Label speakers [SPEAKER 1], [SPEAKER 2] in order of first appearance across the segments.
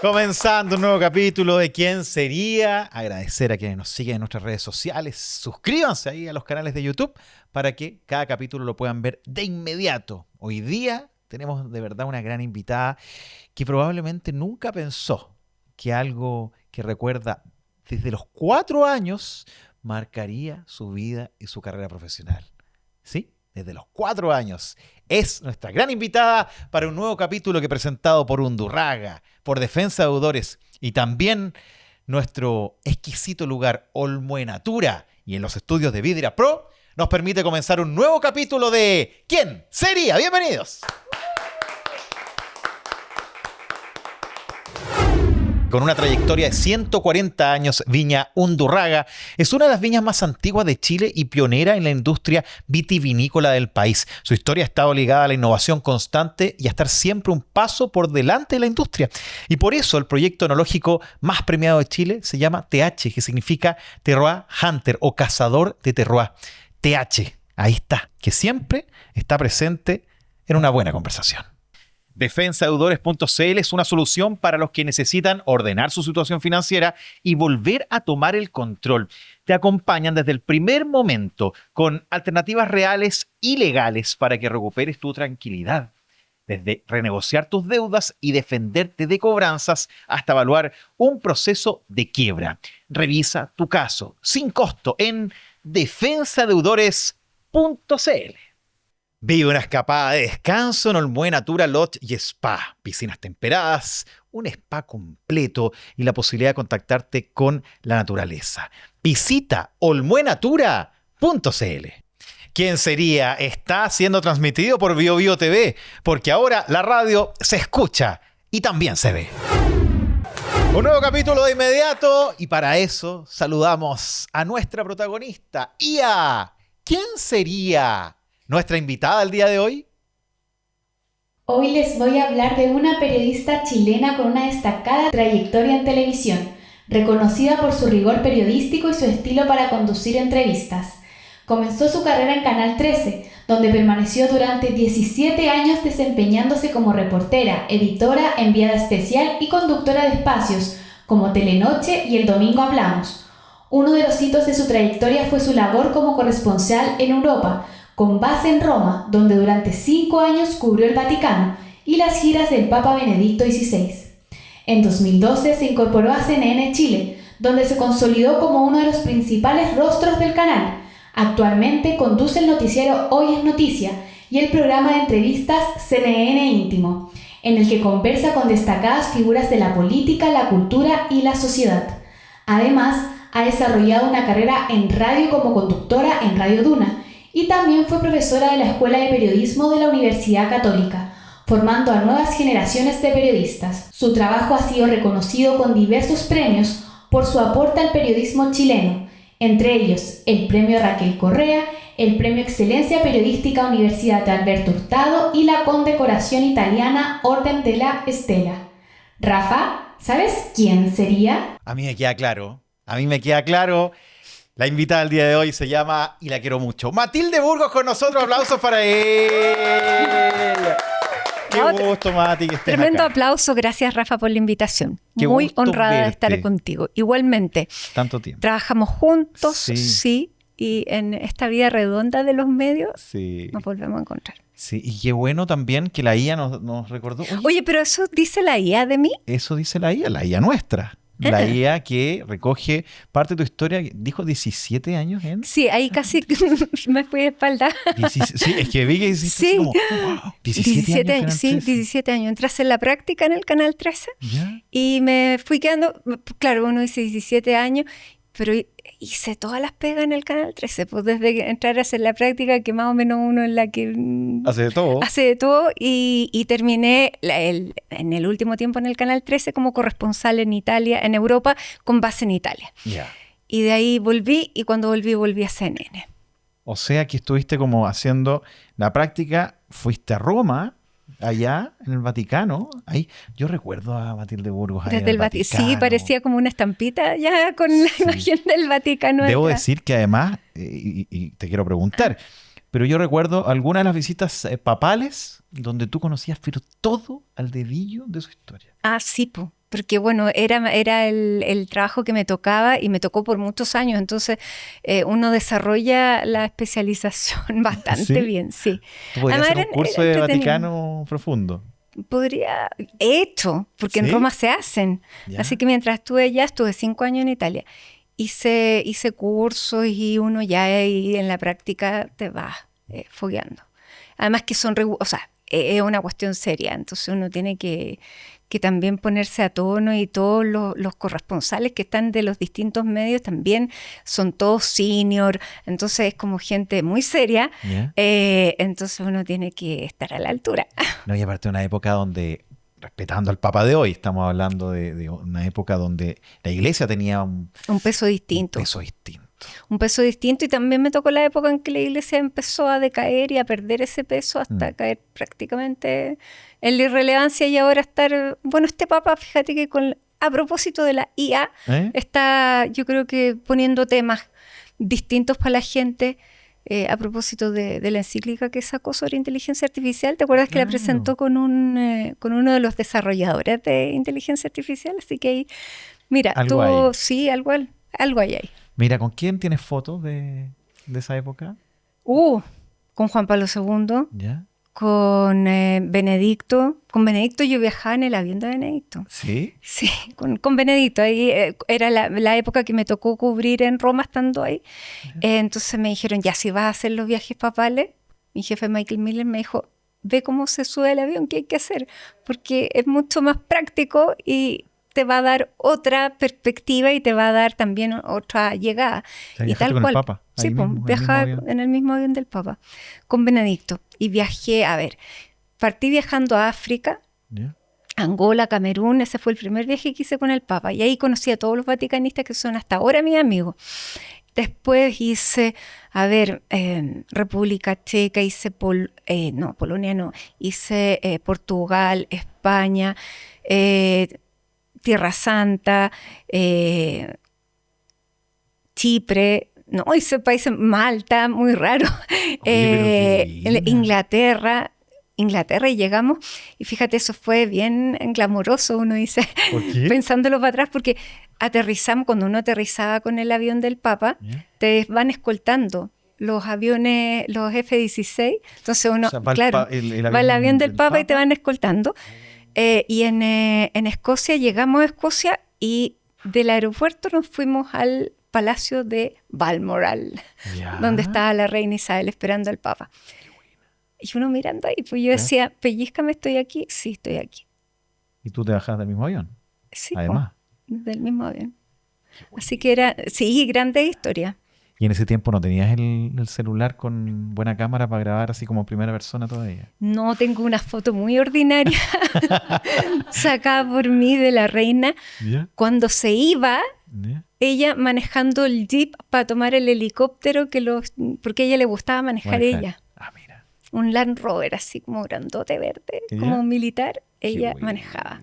[SPEAKER 1] Comenzando un nuevo capítulo de ¿Quién sería? Agradecer a quienes nos siguen en nuestras redes sociales. Suscríbanse ahí a los canales de YouTube para que cada capítulo lo puedan ver de inmediato. Hoy día tenemos de verdad una gran invitada que probablemente nunca pensó que algo que recuerda desde los 4 años marcaría su vida y su carrera profesional. ¿Sí? Desde los 4 años. Es nuestra gran invitada para un nuevo capítulo que presentado por Undurraga, por Defensa de Deudores y también nuestro exquisito lugar Olmo en Natura y en los estudios de Vidria Pro nos permite comenzar un nuevo capítulo de ¿Quién sería? ¡Bienvenidos! Con una trayectoria de 140 años, Viña Undurraga es una de las viñas más antiguas de Chile y pionera en la industria vitivinícola del país. Su historia ha estado ligada a la innovación constante y a estar siempre un paso por delante de la industria. Y por eso el proyecto enológico más premiado de Chile se llama TH, que significa Terroir Hunter o Cazador de Terroir. TH, ahí está, que siempre está presente en una buena conversación. Defensadeudores.cl es una solución para los que necesitan ordenar su situación financiera y volver a tomar el control. Te acompañan desde el primer momento con alternativas reales y legales para que recuperes tu tranquilidad. Desde renegociar tus deudas y defenderte de cobranzas hasta evaluar un proceso de quiebra. Revisa tu caso sin costo en defensadeudores.cl. Vive una escapada de descanso en Olmo en Natura Lodge y Spa. Piscinas temperadas, un spa completo y la posibilidad de contactarte con la naturaleza. Visita olmoenatura.cl. ¿Quién sería? Está siendo transmitido por BioBio TV, porque ahora la radio se escucha y también se ve. Un nuevo capítulo de inmediato y para eso saludamos a nuestra protagonista y a ¿quién sería? Nuestra invitada del día de hoy.
[SPEAKER 2] Hoy les voy a hablar de una periodista chilena con una destacada trayectoria en televisión, reconocida por su rigor periodístico y su estilo para conducir entrevistas. Comenzó su carrera en Canal 13, donde permaneció durante 17 años desempeñándose como reportera, editora, enviada especial y conductora de espacios como Telenoche y El Domingo Hablamos. Uno de los hitos de su trayectoria fue su labor como corresponsal en Europa, con base en Roma, donde durante 5 años cubrió el Vaticano y las giras del Papa Benedicto XVI. En 2012 se incorporó a CNN Chile, donde se consolidó como uno de los principales rostros del canal. Actualmente conduce el noticiero Hoy es Noticia y el programa de entrevistas CNN Íntimo, en el que conversa con destacadas figuras de la política, la cultura y la sociedad. Además, ha desarrollado una carrera en radio como conductora en Radio Duna, y también fue profesora de la Escuela de Periodismo de la Universidad Católica, formando a nuevas generaciones de periodistas. Su trabajo ha sido reconocido con diversos premios por su aporte al periodismo chileno, entre ellos el Premio Raquel Correa, el Premio Excelencia Periodística Universidad de Alberto Hurtado y la condecoración italiana Orden de la Estela. Rafa, ¿sabes quién sería?
[SPEAKER 1] A mí me queda claro. La invitada del día de hoy se llama, y la quiero mucho, Matilde Burgos con nosotros. Aplausos para ella. Qué gusto, Mati, que estés
[SPEAKER 3] Tremendo
[SPEAKER 1] acá.
[SPEAKER 3] aplauso. Gracias, Rafa, por la invitación.
[SPEAKER 1] Qué
[SPEAKER 3] Muy
[SPEAKER 1] gusto
[SPEAKER 3] honrada de estar
[SPEAKER 1] verte.
[SPEAKER 3] contigo. Igualmente.
[SPEAKER 1] Tanto tiempo.
[SPEAKER 3] Trabajamos juntos,
[SPEAKER 1] Sí.
[SPEAKER 3] sí, y en esta vida redonda de los medios
[SPEAKER 1] Sí.
[SPEAKER 3] nos volvemos a encontrar.
[SPEAKER 1] Sí, y qué bueno también que la IA nos recordó. Oye,
[SPEAKER 3] Oye, pero eso dice la IA de mí.
[SPEAKER 1] eso dice la IA nuestra. La IA que recoge parte de tu historia. Dijo 17 años en...
[SPEAKER 3] Sí, ahí casi me fui de espalda.
[SPEAKER 1] Sí, es que vi que hiciste
[SPEAKER 3] Sí.
[SPEAKER 1] así como, wow, 17 años.
[SPEAKER 3] Sí, 17 años. Entré a hacer la práctica en el Canal 13
[SPEAKER 1] ¿Ya?
[SPEAKER 3] y me fui quedando, claro, uno dice 17 años, pero hice todas las pegas en el Canal 13, pues desde entrar a hacer la práctica, que más o menos uno es la que
[SPEAKER 1] Hace de todo.
[SPEAKER 3] hace de todo, y terminé en el último tiempo en el Canal 13 como corresponsal en Italia, en Europa, con base en Italia.
[SPEAKER 1] Ya.
[SPEAKER 3] Y de ahí volví, y cuando volví a CNN.
[SPEAKER 1] O sea que estuviste como haciendo la práctica, fuiste a Roma, allá en el Vaticano. Ahí, yo recuerdo a Matilde Burgos ahí en
[SPEAKER 3] Desde el
[SPEAKER 1] Vaticano.
[SPEAKER 3] Sí, parecía como una estampita ya con la imagen del Vaticano.
[SPEAKER 1] Debo
[SPEAKER 3] atrás.
[SPEAKER 1] decir que además, y te quiero preguntar, pero yo recuerdo algunas de las visitas papales donde tú conocías pero todo al dedillo de su historia.
[SPEAKER 3] Ah, sí, po. porque bueno, era el trabajo que me tocaba y me tocó por muchos años, entonces uno desarrolla la especialización bastante
[SPEAKER 1] ¿Sí?
[SPEAKER 3] bien, sí.
[SPEAKER 1] ¿Tú podrías hacer un curso de
[SPEAKER 3] entretenido.
[SPEAKER 1] Vaticano profundo?
[SPEAKER 3] Podría, he hecho, porque en
[SPEAKER 1] ¿Sí?
[SPEAKER 3] Roma se hacen.
[SPEAKER 1] ¿Ya?
[SPEAKER 3] Así que mientras estuve allá, estuve 5 años en Italia. Hice cursos y uno ya ahí en la práctica te va fogueando. Además que o sea, es una cuestión seria, entonces uno tiene que también ponerse a tono y todos los corresponsales que están de los distintos medios también son todos senior, entonces es como gente muy seria,
[SPEAKER 1] ¿Ya?
[SPEAKER 3] entonces uno tiene que estar a la altura.
[SPEAKER 1] No, y aparte de una época donde, respetando al Papa de hoy, estamos hablando de una época donde la iglesia tenía un
[SPEAKER 3] Un peso distinto.
[SPEAKER 1] peso distinto.
[SPEAKER 3] Un peso distinto y también me tocó la época en que la iglesia empezó a decaer y a perder ese peso hasta caer prácticamente en la irrelevancia y ahora estar, bueno, este papa, fíjate que a propósito de la IA, está yo creo que poniendo temas distintos para la gente a propósito de la encíclica que sacó sobre inteligencia artificial. ¿Te acuerdas que la presentó con uno de los desarrolladores de inteligencia artificial? Así que ahí, mira,
[SPEAKER 1] Algo hay.
[SPEAKER 3] sí, algo hay ahí.
[SPEAKER 1] Mira, ¿con quién tienes fotos de esa época?
[SPEAKER 3] Con Juan Pablo II,
[SPEAKER 1] ¿Ya?
[SPEAKER 3] con Benedicto. Con Benedicto yo viajaba en el avión de Benedicto.
[SPEAKER 1] ¿Sí?
[SPEAKER 3] Sí, con Benedicto. Ahí era la época que me tocó cubrir en Roma estando ahí. Entonces me dijeron, ya, si vas a hacer los viajes papales, mi jefe Michael Miller me dijo, ve cómo se sube el avión, qué hay que hacer, porque es mucho más práctico y te va a dar otra perspectiva y te va a dar también otra llegada.
[SPEAKER 1] O sea,
[SPEAKER 3] Y
[SPEAKER 1] viajaste
[SPEAKER 3] tal
[SPEAKER 1] con
[SPEAKER 3] cual.
[SPEAKER 1] el Papa.
[SPEAKER 3] Sí,
[SPEAKER 1] Ahí
[SPEAKER 3] pues,
[SPEAKER 1] mismo, en el mismo
[SPEAKER 3] viajaba
[SPEAKER 1] avión.
[SPEAKER 3] en el mismo avión del Papa, con Benedicto. Y viajé, partí viajando a África,
[SPEAKER 1] ¿Ya?
[SPEAKER 3] Angola, Camerún, ese fue el primer viaje que hice con el Papa. Y ahí conocí a todos los vaticanistas que son hasta ahora mis amigos. Después hice, República Checa, hice Polonia no, hice Portugal, España, Tierra Santa, Chipre, no, hice países, Malta, muy raro,
[SPEAKER 1] Oye, pero qué buena.
[SPEAKER 3] Inglaterra y llegamos, y fíjate, eso fue bien glamoroso, uno dice,
[SPEAKER 1] ¿Por qué?
[SPEAKER 3] pensándolo para atrás, porque cuando uno aterrizaba con el avión del Papa,
[SPEAKER 1] ¿Ya?
[SPEAKER 3] te van escoltando los aviones, los F-16, entonces uno,
[SPEAKER 1] O sea, va el
[SPEAKER 3] claro,
[SPEAKER 1] pa- el
[SPEAKER 3] va el avión del Papa y te
[SPEAKER 1] Papa.
[SPEAKER 3] van escoltando. Y en Escocia, llegamos a Escocia y del aeropuerto nos fuimos al Palacio de Balmoral,
[SPEAKER 1] Ya.
[SPEAKER 3] donde estaba la reina Isabel esperando al Papa. Y uno mirando ahí, pues yo decía, pellízcame, ¿estoy aquí? Sí, estoy aquí.
[SPEAKER 1] Y tú te bajas del mismo avión,
[SPEAKER 3] Sí,
[SPEAKER 1] además.
[SPEAKER 3] del mismo avión. Así que grande historia.
[SPEAKER 1] Y en ese tiempo no tenías el celular con buena cámara para grabar así como primera persona todavía.
[SPEAKER 3] No, tengo una foto muy ordinaria sacada por mí de la reina
[SPEAKER 1] ¿Ya?
[SPEAKER 3] cuando se iba.
[SPEAKER 1] ¿Ya?
[SPEAKER 3] Ella manejando el jeep para tomar el helicóptero porque a ella le gustaba manejar ella.
[SPEAKER 1] Ah, mira.
[SPEAKER 3] Un Land Rover así como grandote verde,
[SPEAKER 1] ¿Ya?
[SPEAKER 3] como un militar, ella
[SPEAKER 1] bueno.
[SPEAKER 3] manejaba.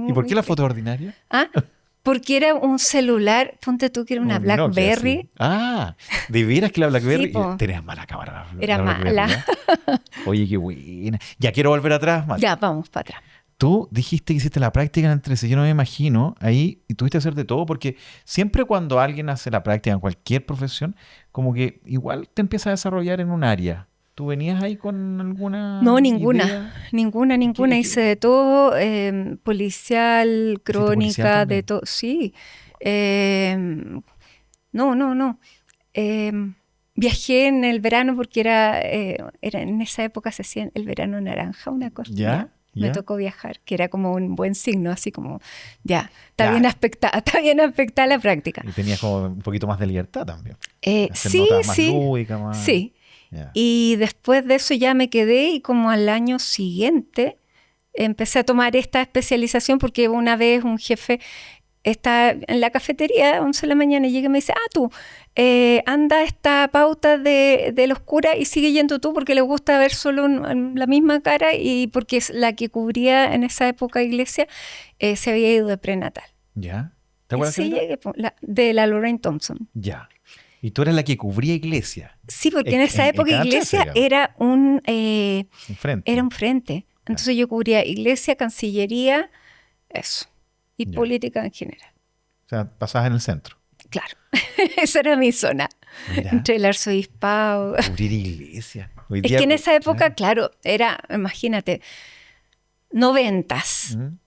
[SPEAKER 1] ¿Y por qué la foto ordinaria?
[SPEAKER 3] Porque era un celular, ponte tú que era una
[SPEAKER 1] Un Nokia,
[SPEAKER 3] BlackBerry.
[SPEAKER 1] sí. Ah, de veras que la BlackBerry.
[SPEAKER 3] Sí, po.
[SPEAKER 1] Tenías mala cámara.
[SPEAKER 3] Era
[SPEAKER 1] la BlackBerry,
[SPEAKER 3] mala.
[SPEAKER 1] ¿ya? Oye, qué buena. Ya quiero volver atrás, Mati.
[SPEAKER 3] Ya, vamos para atrás.
[SPEAKER 1] Tú dijiste que hiciste la práctica en el 13. Yo no me imagino ahí y tuviste que hacer de todo porque siempre cuando alguien hace la práctica en cualquier profesión, como que igual te empieza a desarrollar en un área. ¿Tú venías ahí con alguna
[SPEAKER 3] No, ninguna.
[SPEAKER 1] idea?
[SPEAKER 3] Ninguna.
[SPEAKER 1] ¿Qué?
[SPEAKER 3] Hice de todo, policial, crónica,
[SPEAKER 1] policial
[SPEAKER 3] de
[SPEAKER 1] también?
[SPEAKER 3] todo. Sí. No. Viajé en el verano porque era en esa época se hacía el verano naranja, una cosa.
[SPEAKER 1] ¿Ya?
[SPEAKER 3] Me
[SPEAKER 1] ¿Ya?
[SPEAKER 3] tocó viajar, que era como un buen signo, así como, ya, está
[SPEAKER 1] Ya.
[SPEAKER 3] bien aspectada la práctica.
[SPEAKER 1] Y tenías como un poquito más de libertad también. Hacer notas más
[SPEAKER 3] Sí.
[SPEAKER 1] lúdicas, más...
[SPEAKER 3] Sí.
[SPEAKER 1] Ya.
[SPEAKER 3] Y después de eso ya me quedé y como al año siguiente empecé a tomar esta especialización porque una vez un jefe está en la cafetería a 11 de la mañana y llega y me dice, tú, anda esta pauta de los curas y sigue yendo tú porque le gusta ver solo la misma cara y porque es la que cubría en esa época iglesia se había ido de prenatal.
[SPEAKER 1] ¿Ya? ¿Te acuerdas
[SPEAKER 3] Sí,
[SPEAKER 1] quién era?
[SPEAKER 3] llegué, de la Lorraine Thompson.
[SPEAKER 1] Ya. Y tú eras la que cubría iglesia.
[SPEAKER 3] Sí, porque en esa época
[SPEAKER 1] cada
[SPEAKER 3] iglesia
[SPEAKER 1] 13, digamos.
[SPEAKER 3] era un
[SPEAKER 1] Enfrente.
[SPEAKER 3] frente. Entonces yo cubría iglesia, cancillería, eso. y
[SPEAKER 1] Ya.
[SPEAKER 3] política en general.
[SPEAKER 1] O sea, pasabas en el centro.
[SPEAKER 3] Claro, esa era mi zona,
[SPEAKER 1] Mira,
[SPEAKER 3] entre el arzobispado.
[SPEAKER 1] cubrir iglesia. Hoy
[SPEAKER 3] Es
[SPEAKER 1] día,
[SPEAKER 3] que en esa época, claro, era, imagínate, 90s.
[SPEAKER 1] ¿Mm?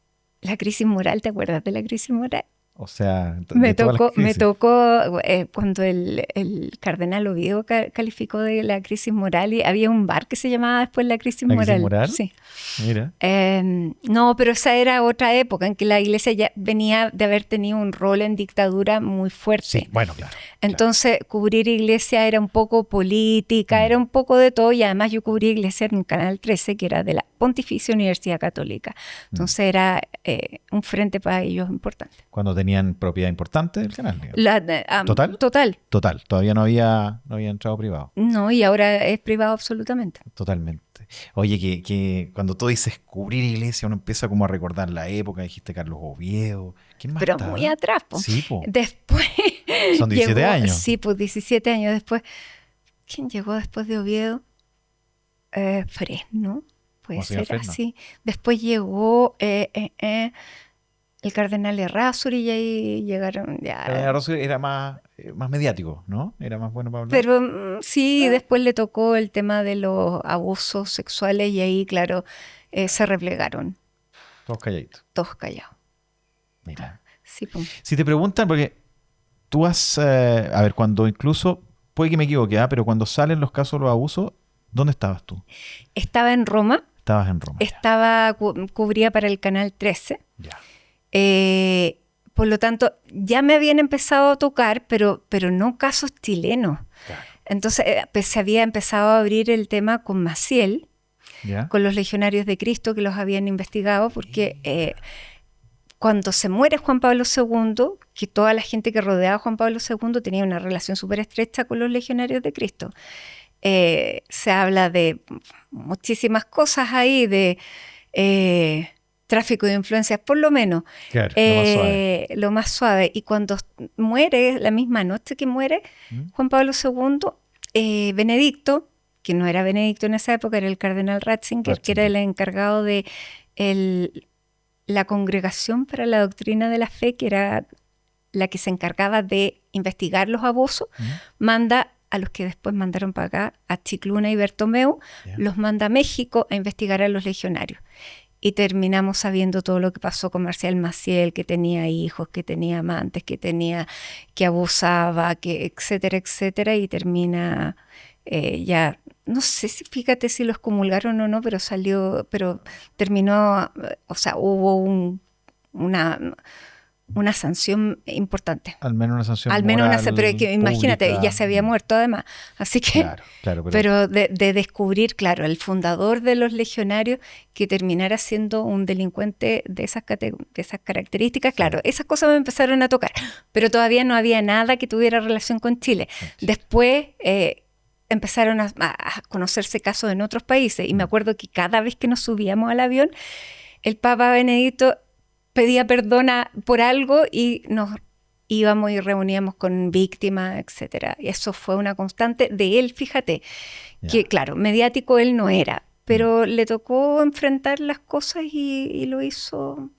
[SPEAKER 3] La crisis moral, ¿te acuerdas de la crisis moral?
[SPEAKER 1] O sea,
[SPEAKER 3] Me
[SPEAKER 1] de todas las
[SPEAKER 3] tocó
[SPEAKER 1] crisis.
[SPEAKER 3] cuando el cardenal Oviedo calificó de la crisis moral y había un bar que se llamaba después la crisis
[SPEAKER 1] ¿La
[SPEAKER 3] moral.
[SPEAKER 1] crisis moral?
[SPEAKER 3] Sí.
[SPEAKER 1] Mira.
[SPEAKER 3] No, pero esa era otra época en que la iglesia ya venía de haber tenido un rol en dictadura muy fuerte.
[SPEAKER 1] Sí, bueno, claro.
[SPEAKER 3] Entonces, cubrir iglesia era un poco política, era un poco de todo, y además yo cubrí iglesia en Canal 13, que era de la Pontificia Universidad Católica. Entonces era un frente para ellos importante.
[SPEAKER 1] Cuando tenían propiedad importante del canal, digamos. ¿Total?
[SPEAKER 3] Total.
[SPEAKER 1] Total. Todavía no había entrado privado.
[SPEAKER 3] No, y ahora es privado absolutamente.
[SPEAKER 1] Totalmente. Oye, que cuando tú dices cubrir iglesia, uno empieza como a recordar la época, dijiste Carlos Oviedo. ¿Quién más
[SPEAKER 3] Pero
[SPEAKER 1] estaba?
[SPEAKER 3] muy atrás, po.
[SPEAKER 1] Sí, po.
[SPEAKER 3] Después
[SPEAKER 1] Son 17
[SPEAKER 3] llegó-
[SPEAKER 1] años.
[SPEAKER 3] Sí, pues 17 años después. ¿Quién llegó después de Oviedo? Fresno, puede
[SPEAKER 1] Monseñor
[SPEAKER 3] ser
[SPEAKER 1] Fresno.
[SPEAKER 3] así. Después llegó el cardenal Errázuriz y ahí llegaron ya.
[SPEAKER 1] Cardenal Rossi era más mediático, ¿no? Era más bueno para hablar.
[SPEAKER 3] Pero sí, después le tocó el tema de los abusos sexuales y ahí, claro, se replegaron,
[SPEAKER 1] Todos calladitos.
[SPEAKER 3] todos callados.
[SPEAKER 1] Mira.
[SPEAKER 3] Sí, pues.
[SPEAKER 1] Si te preguntan, porque tú has, a ver, cuando incluso, puede que me equivoque, pero cuando salen los casos de los abusos, ¿dónde estabas tú?
[SPEAKER 3] Estaba en Roma,
[SPEAKER 1] Estabas en Roma.
[SPEAKER 3] cubría para el Canal 13.
[SPEAKER 1] Ya.
[SPEAKER 3] Por lo tanto, ya me habían empezado a tocar, pero no casos chilenos.
[SPEAKER 1] Claro.
[SPEAKER 3] Entonces, se había empezado a abrir el tema con Maciel,
[SPEAKER 1] ¿Ya?
[SPEAKER 3] con los legionarios de Cristo que los habían investigado, porque cuando se muere Juan Pablo II, que toda la gente que rodeaba a Juan Pablo II tenía una relación súper estrecha con los legionarios de Cristo. Se habla de muchísimas cosas ahí, de tráfico de influencias, por lo menos.
[SPEAKER 1] Claro, lo más suave.
[SPEAKER 3] Lo más suave. Y cuando muere, la misma noche que muere Juan Pablo II, Benedicto, que no era Benedicto en esa época, era el cardenal Ratzinger, que era el encargado de la Congregación para la Doctrina de la Fe, que era la que se encargaba de investigar los abusos, manda a los que después mandaron para acá, a Chicluna y Bertomeu, los manda a México a investigar a los legionarios. Y terminamos sabiendo todo lo que pasó con Marcial Maciel, que tenía hijos, que tenía amantes, que abusaba, que etcétera, etcétera, y termina ya, no sé si, fíjate si los comulgaron o no, pero terminó, o sea, hubo una sanción importante.
[SPEAKER 1] Al menos una sanción
[SPEAKER 3] Al menos
[SPEAKER 1] moral,
[SPEAKER 3] pero que, imagínate,
[SPEAKER 1] pública.
[SPEAKER 3] ya se había muerto además. Así que,
[SPEAKER 1] Claro,
[SPEAKER 3] pero de descubrir, claro, el fundador de los legionarios que terminara siendo un delincuente de esas características, claro, esas cosas me empezaron a tocar, pero todavía no había nada que tuviera relación con Chile. Después empezaron a conocerse casos en otros países, y me acuerdo que cada vez que nos subíamos al avión, el Papa Benedicto pedía perdón por algo y nos íbamos y reuníamos con víctimas, etcétera. Y eso fue una constante de él, fíjate, que claro, mediático él no era, pero le tocó enfrentar las cosas y lo hizo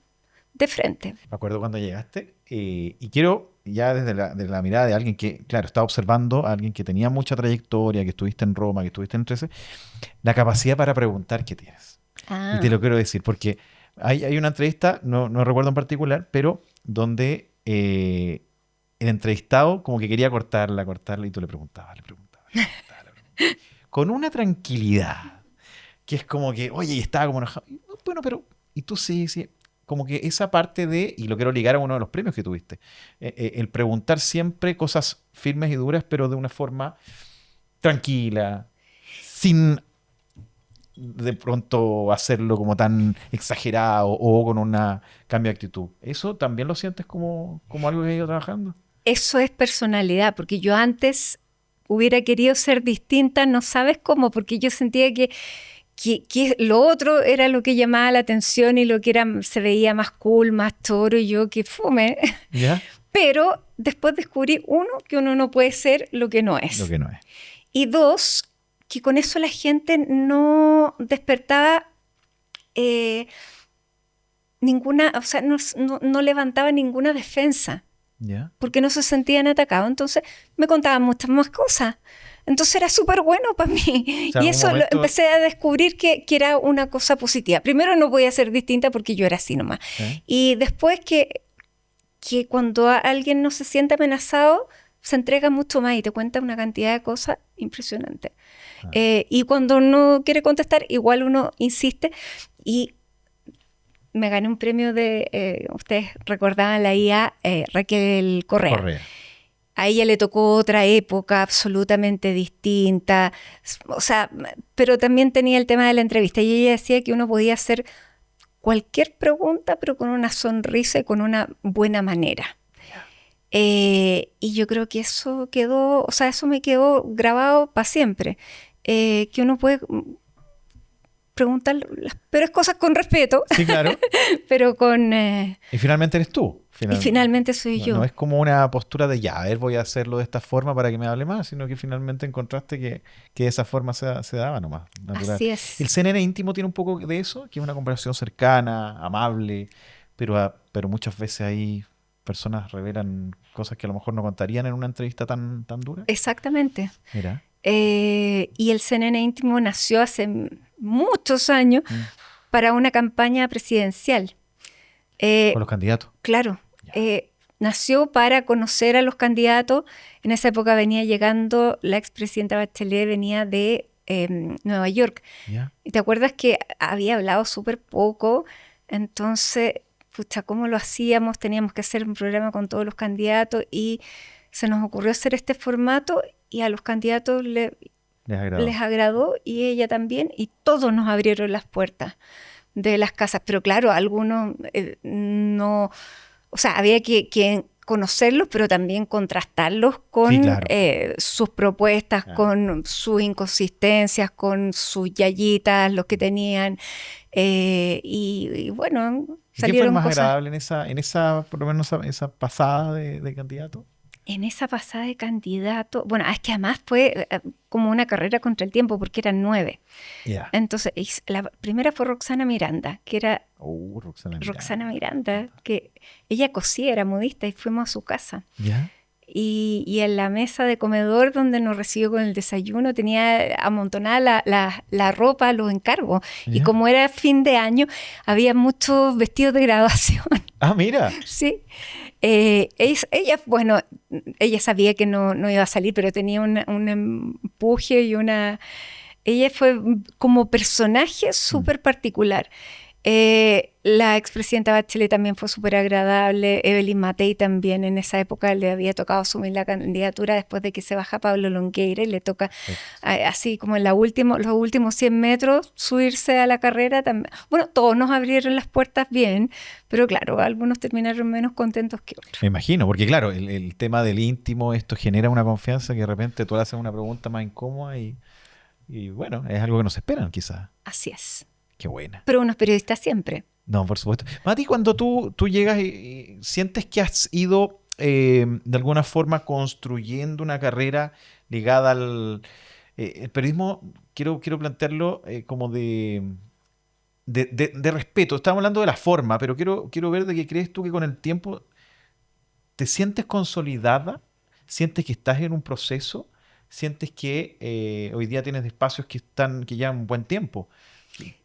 [SPEAKER 3] de frente.
[SPEAKER 1] Me acuerdo cuando llegaste y quiero, ya desde la mirada de alguien que, claro, estaba observando a alguien que tenía mucha trayectoria, que estuviste en Roma, que estuviste en 13, la capacidad para preguntar qué tienes. Y te lo quiero decir, porque hay una entrevista, no recuerdo en particular, pero donde el entrevistado como que quería cortarla, y tú le preguntabas. Con una tranquilidad, que es como que, oye, y estaba como enojado. Bueno, pero, y tú sí, como que esa parte de, y lo quiero ligar a uno de los premios que tuviste, el preguntar siempre cosas firmes y duras, pero de una forma tranquila, sin de pronto hacerlo como tan exagerado o con un cambio de actitud. ¿Eso también lo sientes como algo que has ido trabajando?
[SPEAKER 3] Eso es personalidad, porque yo antes hubiera querido ser distinta, no sabes cómo, porque yo sentía que lo otro era lo que llamaba la atención y lo que se veía más cool, más toro, y yo que fome.
[SPEAKER 1] ¿Ya?
[SPEAKER 3] Pero después descubrí, uno, que uno no puede ser lo que no es.
[SPEAKER 1] Lo que no es.
[SPEAKER 3] Y dos, que con eso la gente no despertaba ninguna, o sea, no levantaba ninguna defensa.
[SPEAKER 1] ¿Ya?
[SPEAKER 3] Porque no se sentían atacados. Entonces me contaban muchas más cosas. Entonces era súper bueno para mí.
[SPEAKER 1] O sea,
[SPEAKER 3] Y
[SPEAKER 1] en un
[SPEAKER 3] eso
[SPEAKER 1] momento-
[SPEAKER 3] empecé a descubrir que era una cosa positiva. Primero no podía ser distinta porque yo era así nomás.
[SPEAKER 1] ¿Eh?
[SPEAKER 3] Y después que cuando alguien no se siente amenazado, se entrega mucho más y te cuenta una cantidad de cosas impresionantes.
[SPEAKER 1] Ah.
[SPEAKER 3] Y cuando no quiere contestar, igual uno insiste. Y me gané un premio de, ustedes recordaban la IA, Raquel Correa.
[SPEAKER 1] Correa.
[SPEAKER 3] A ella le tocó otra época absolutamente distinta, o sea, pero también tenía el tema de la entrevista y ella decía que uno podía hacer cualquier pregunta, pero con una sonrisa y con una buena manera. Y yo creo que eso quedó, o sea, eso me quedó grabado para siempre, que uno puede preguntar las peores cosas con respeto,
[SPEAKER 1] Sí, claro.
[SPEAKER 3] pero con...
[SPEAKER 1] Y finalmente eres tú.
[SPEAKER 3] y finalmente soy yo.
[SPEAKER 1] No es como una postura de ya, a ver, voy a hacerlo de esta forma para que me hable más, sino que finalmente encontraste que de esa forma se daba nomás, natural.
[SPEAKER 3] Así es.
[SPEAKER 1] El CNN íntimo tiene un poco de eso, que es una conversación cercana, amable, pero muchas veces ahí personas revelan cosas que a lo mejor no contarían en una entrevista tan dura.
[SPEAKER 3] Exactamente.
[SPEAKER 1] Mira.
[SPEAKER 3] Y el CNN íntimo nació hace muchos años para una campaña presidencial.
[SPEAKER 1] Con los candidatos.
[SPEAKER 3] Claro, nació para conocer a los candidatos. En esa época venía llegando, la expresidenta Bachelet venía de Nueva York.
[SPEAKER 1] ¿Ya?
[SPEAKER 3] ¿Y te acuerdas que había hablado súper poco? Entonces, pucha, ¿cómo lo hacíamos? Teníamos que hacer un programa con todos los candidatos y se nos ocurrió hacer este formato y a los candidatos
[SPEAKER 1] Les agradó.
[SPEAKER 3] les agradó y ella también, y todos nos abrieron las puertas de las casas. Pero claro, algunos no, o sea, había que conocerlos, pero también contrastarlos con
[SPEAKER 1] Sí, claro.
[SPEAKER 3] sus propuestas,
[SPEAKER 1] Claro.
[SPEAKER 3] con sus inconsistencias, con sus yayitas, los que tenían. Y bueno,
[SPEAKER 1] ¿Y qué fue
[SPEAKER 3] salieron
[SPEAKER 1] el más
[SPEAKER 3] cosas.
[SPEAKER 1] agradable en esa, por lo menos esa pasada de candidato?
[SPEAKER 3] En esa pasada de candidato, bueno, es que además fue como una carrera contra el tiempo porque eran 9.
[SPEAKER 1] Ya.
[SPEAKER 3] Entonces, la primera fue Roxana Miranda, que era
[SPEAKER 1] Roxana Miranda.
[SPEAKER 3] Roxana Miranda, que ella cosía, era modista y fuimos a su casa.
[SPEAKER 1] ¿Ya?
[SPEAKER 3] Y en la mesa de comedor donde nos recibió con el desayuno tenía amontonada la ropa, los encargos. Y
[SPEAKER 1] ¿Ya?
[SPEAKER 3] como era fin de año, había muchos vestidos de graduación.
[SPEAKER 1] Ah, mira.
[SPEAKER 3] Sí. Ella, bueno, ella sabía que no iba a salir, pero tenía un empuje y una... Ella fue como personaje súper particular. La expresidenta Bachelet también fue súper agradable. Evelyn Matei también en esa época le había tocado asumir la candidatura después de que se baja Pablo Longueira y le toca así como en los últimos 100 metros subirse a la carrera. Bueno, todos nos abrieron las puertas bien, pero claro, algunos terminaron menos contentos que otros.
[SPEAKER 1] Me imagino, porque claro, el tema del íntimo, esto genera una confianza que de repente tú le haces una pregunta más incómoda y bueno, es algo que no se esperan quizás.
[SPEAKER 3] Así es.
[SPEAKER 1] Qué buena.
[SPEAKER 3] Pero unos periodistas siempre.
[SPEAKER 1] No, por supuesto. Mati, cuando tú llegas y sientes que has ido de alguna forma construyendo una carrera ligada al el periodismo, quiero plantearlo como de respeto. Estamos hablando de la forma, pero quiero ver de qué crees tú que con el tiempo te sientes consolidada, sientes que estás en un proceso, sientes que hoy día tienes espacios que llevan un buen tiempo.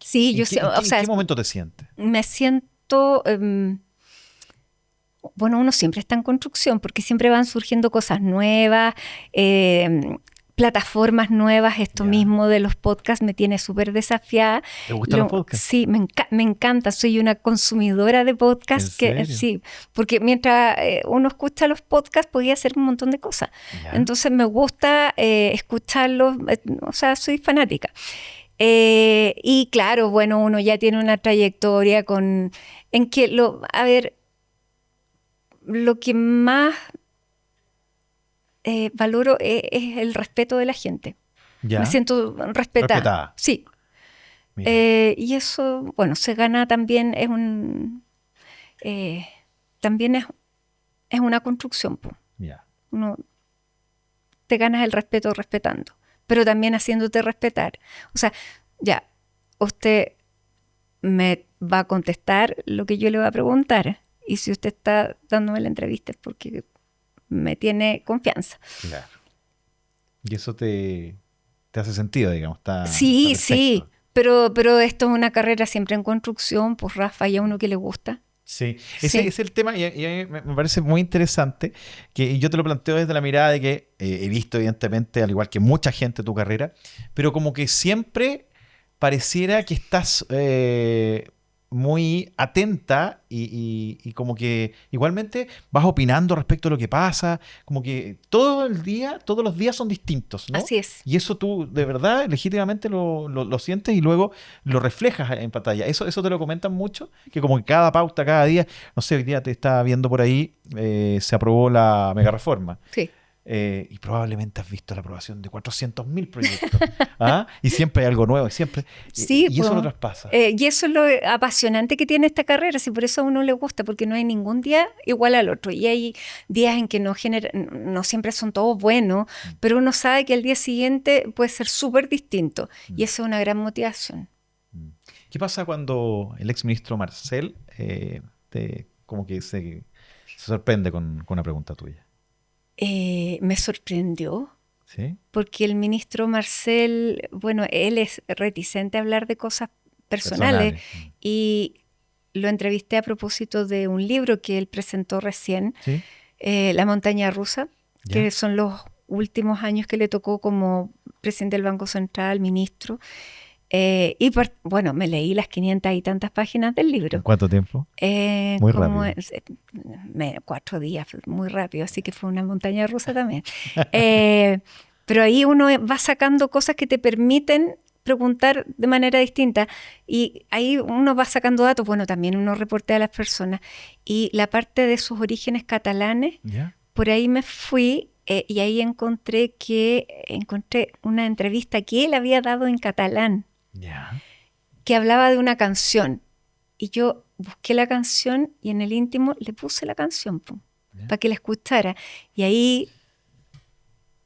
[SPEAKER 3] Sí, yo sé, o sea,
[SPEAKER 1] ¿En qué momento te sientes?
[SPEAKER 3] me siento, bueno, uno siempre está en construcción porque siempre van surgiendo cosas nuevas, plataformas nuevas. Esto
[SPEAKER 1] Ya.
[SPEAKER 3] mismo de los podcasts me tiene súper desafiada.
[SPEAKER 1] ¿Te gustan los podcasts?
[SPEAKER 3] Sí, me encanta. Soy una consumidora de podcasts.
[SPEAKER 1] ¿En serio?
[SPEAKER 3] Sí, porque mientras uno escucha los podcasts podía hacer un montón de cosas.
[SPEAKER 1] Ya.
[SPEAKER 3] Entonces me gusta escucharlos, o sea, soy fanática. Y claro, bueno, uno ya tiene una trayectoria en que, a ver, lo que más valoro es el respeto de la gente.
[SPEAKER 1] ¿Ya?
[SPEAKER 3] Me siento respetada.
[SPEAKER 1] Respetada.
[SPEAKER 3] Sí.
[SPEAKER 1] Mira.
[SPEAKER 3] Y eso, bueno, se gana también, también es una construcción, po.
[SPEAKER 1] Ya.
[SPEAKER 3] Uno te ganas el respeto respetando, pero también haciéndote respetar. O sea, ya, usted me va a contestar lo que yo le voy a preguntar. Y si usted está dándome la entrevista es porque me tiene confianza.
[SPEAKER 1] Claro. Y eso te hace sentido, digamos.
[SPEAKER 3] Sí,
[SPEAKER 1] está
[SPEAKER 3] sí.
[SPEAKER 1] perfecto.
[SPEAKER 3] Pero esto es una carrera siempre en construcción, pues Rafa, y a uno que le gusta.
[SPEAKER 1] Sí,
[SPEAKER 3] Sí.
[SPEAKER 1] ese es el tema y a mí me parece muy interesante que yo te lo planteo desde la mirada de que he visto evidentemente, al igual que mucha gente, tu carrera, pero como que siempre pareciera que estás muy atenta y como que igualmente vas opinando respecto a lo que pasa, como que todo el día, todos los días son distintos, ¿no?
[SPEAKER 3] Así es.
[SPEAKER 1] Y eso tú de verdad legítimamente lo sientes y luego lo reflejas en pantalla. Eso te lo comentan mucho, que como que cada pauta, cada día, no sé, hoy día te estaba viendo por ahí, se aprobó la mega reforma.
[SPEAKER 3] Sí.
[SPEAKER 1] Y probablemente has visto la aprobación de 400.000 proyectos. ¿Ah? Y siempre hay algo nuevo, siempre.
[SPEAKER 3] Sí,
[SPEAKER 1] Y eso
[SPEAKER 3] pues,
[SPEAKER 1] lo traspasa.
[SPEAKER 3] y eso es lo apasionante que tiene esta carrera, si por eso a uno le gusta, porque no hay ningún día igual al otro. Y hay días en que no siempre son todos buenos, pero uno sabe que el día siguiente puede ser súper distinto. Y eso es una gran motivación.
[SPEAKER 1] ¿Qué pasa cuando el exministro Marcel como que se sorprende con una pregunta tuya?
[SPEAKER 3] Me sorprendió.
[SPEAKER 1] ¿Sí?
[SPEAKER 3] Porque el ministro Marcel, bueno, él es reticente a hablar de cosas personales. Y lo entrevisté a propósito de un libro que él presentó recién,
[SPEAKER 1] ¿Sí?
[SPEAKER 3] La montaña rusa,
[SPEAKER 1] ¿Ya?
[SPEAKER 3] que son los últimos años que le tocó como presidente del Banco Central, ministro. Bueno, me leí las 500 y tantas páginas del libro.
[SPEAKER 1] ¿En cuánto tiempo? Muy
[SPEAKER 3] como
[SPEAKER 1] rápido.
[SPEAKER 3] 4 días, muy rápido, así que fue una montaña rusa también. Pero ahí uno va sacando cosas que te permiten preguntar de manera distinta y ahí uno va sacando datos, bueno, también uno reportea a las personas y la parte de sus orígenes catalanes,
[SPEAKER 1] ¿Ya?
[SPEAKER 3] por ahí me fui y ahí encontré una entrevista que él había dado en catalán,
[SPEAKER 1] ¿Ya?
[SPEAKER 3] que hablaba de una canción. Y yo busqué la canción y en el íntimo le puse la canción para que la escuchara. Y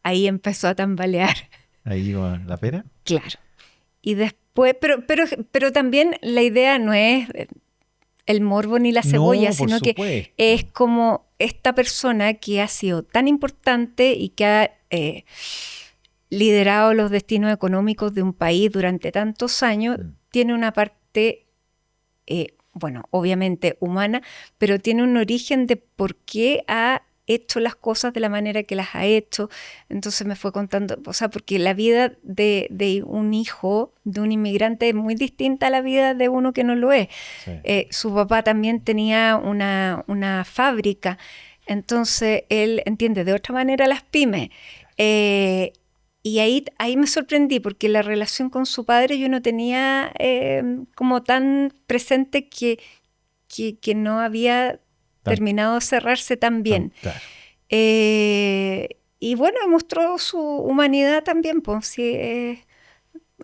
[SPEAKER 3] ahí empezó a tambalear.
[SPEAKER 1] Ahí va la pera.
[SPEAKER 3] Claro. Y después, pero también la idea no es el morbo ni la cebolla,
[SPEAKER 1] No, por
[SPEAKER 3] sino que
[SPEAKER 1] supuesto.
[SPEAKER 3] es como esta persona que ha sido tan importante y que ha liderado los destinos económicos de un país durante tantos años, tiene una parte, bueno, obviamente humana, pero tiene un origen de por qué ha hecho las cosas de la manera que las ha hecho. Entonces me fue contando, o sea, porque la vida de un hijo, de un inmigrante, es muy distinta a la vida de uno que no lo es.
[SPEAKER 1] Sí.
[SPEAKER 3] Su papá también tenía una fábrica, entonces él entiende de otra manera las pymes. Y ahí me sorprendí porque la relación con su padre yo no tenía como tan presente que no había terminado de cerrarse tan bien.
[SPEAKER 1] Claro.
[SPEAKER 3] Y bueno, mostró su humanidad también, pues, sí,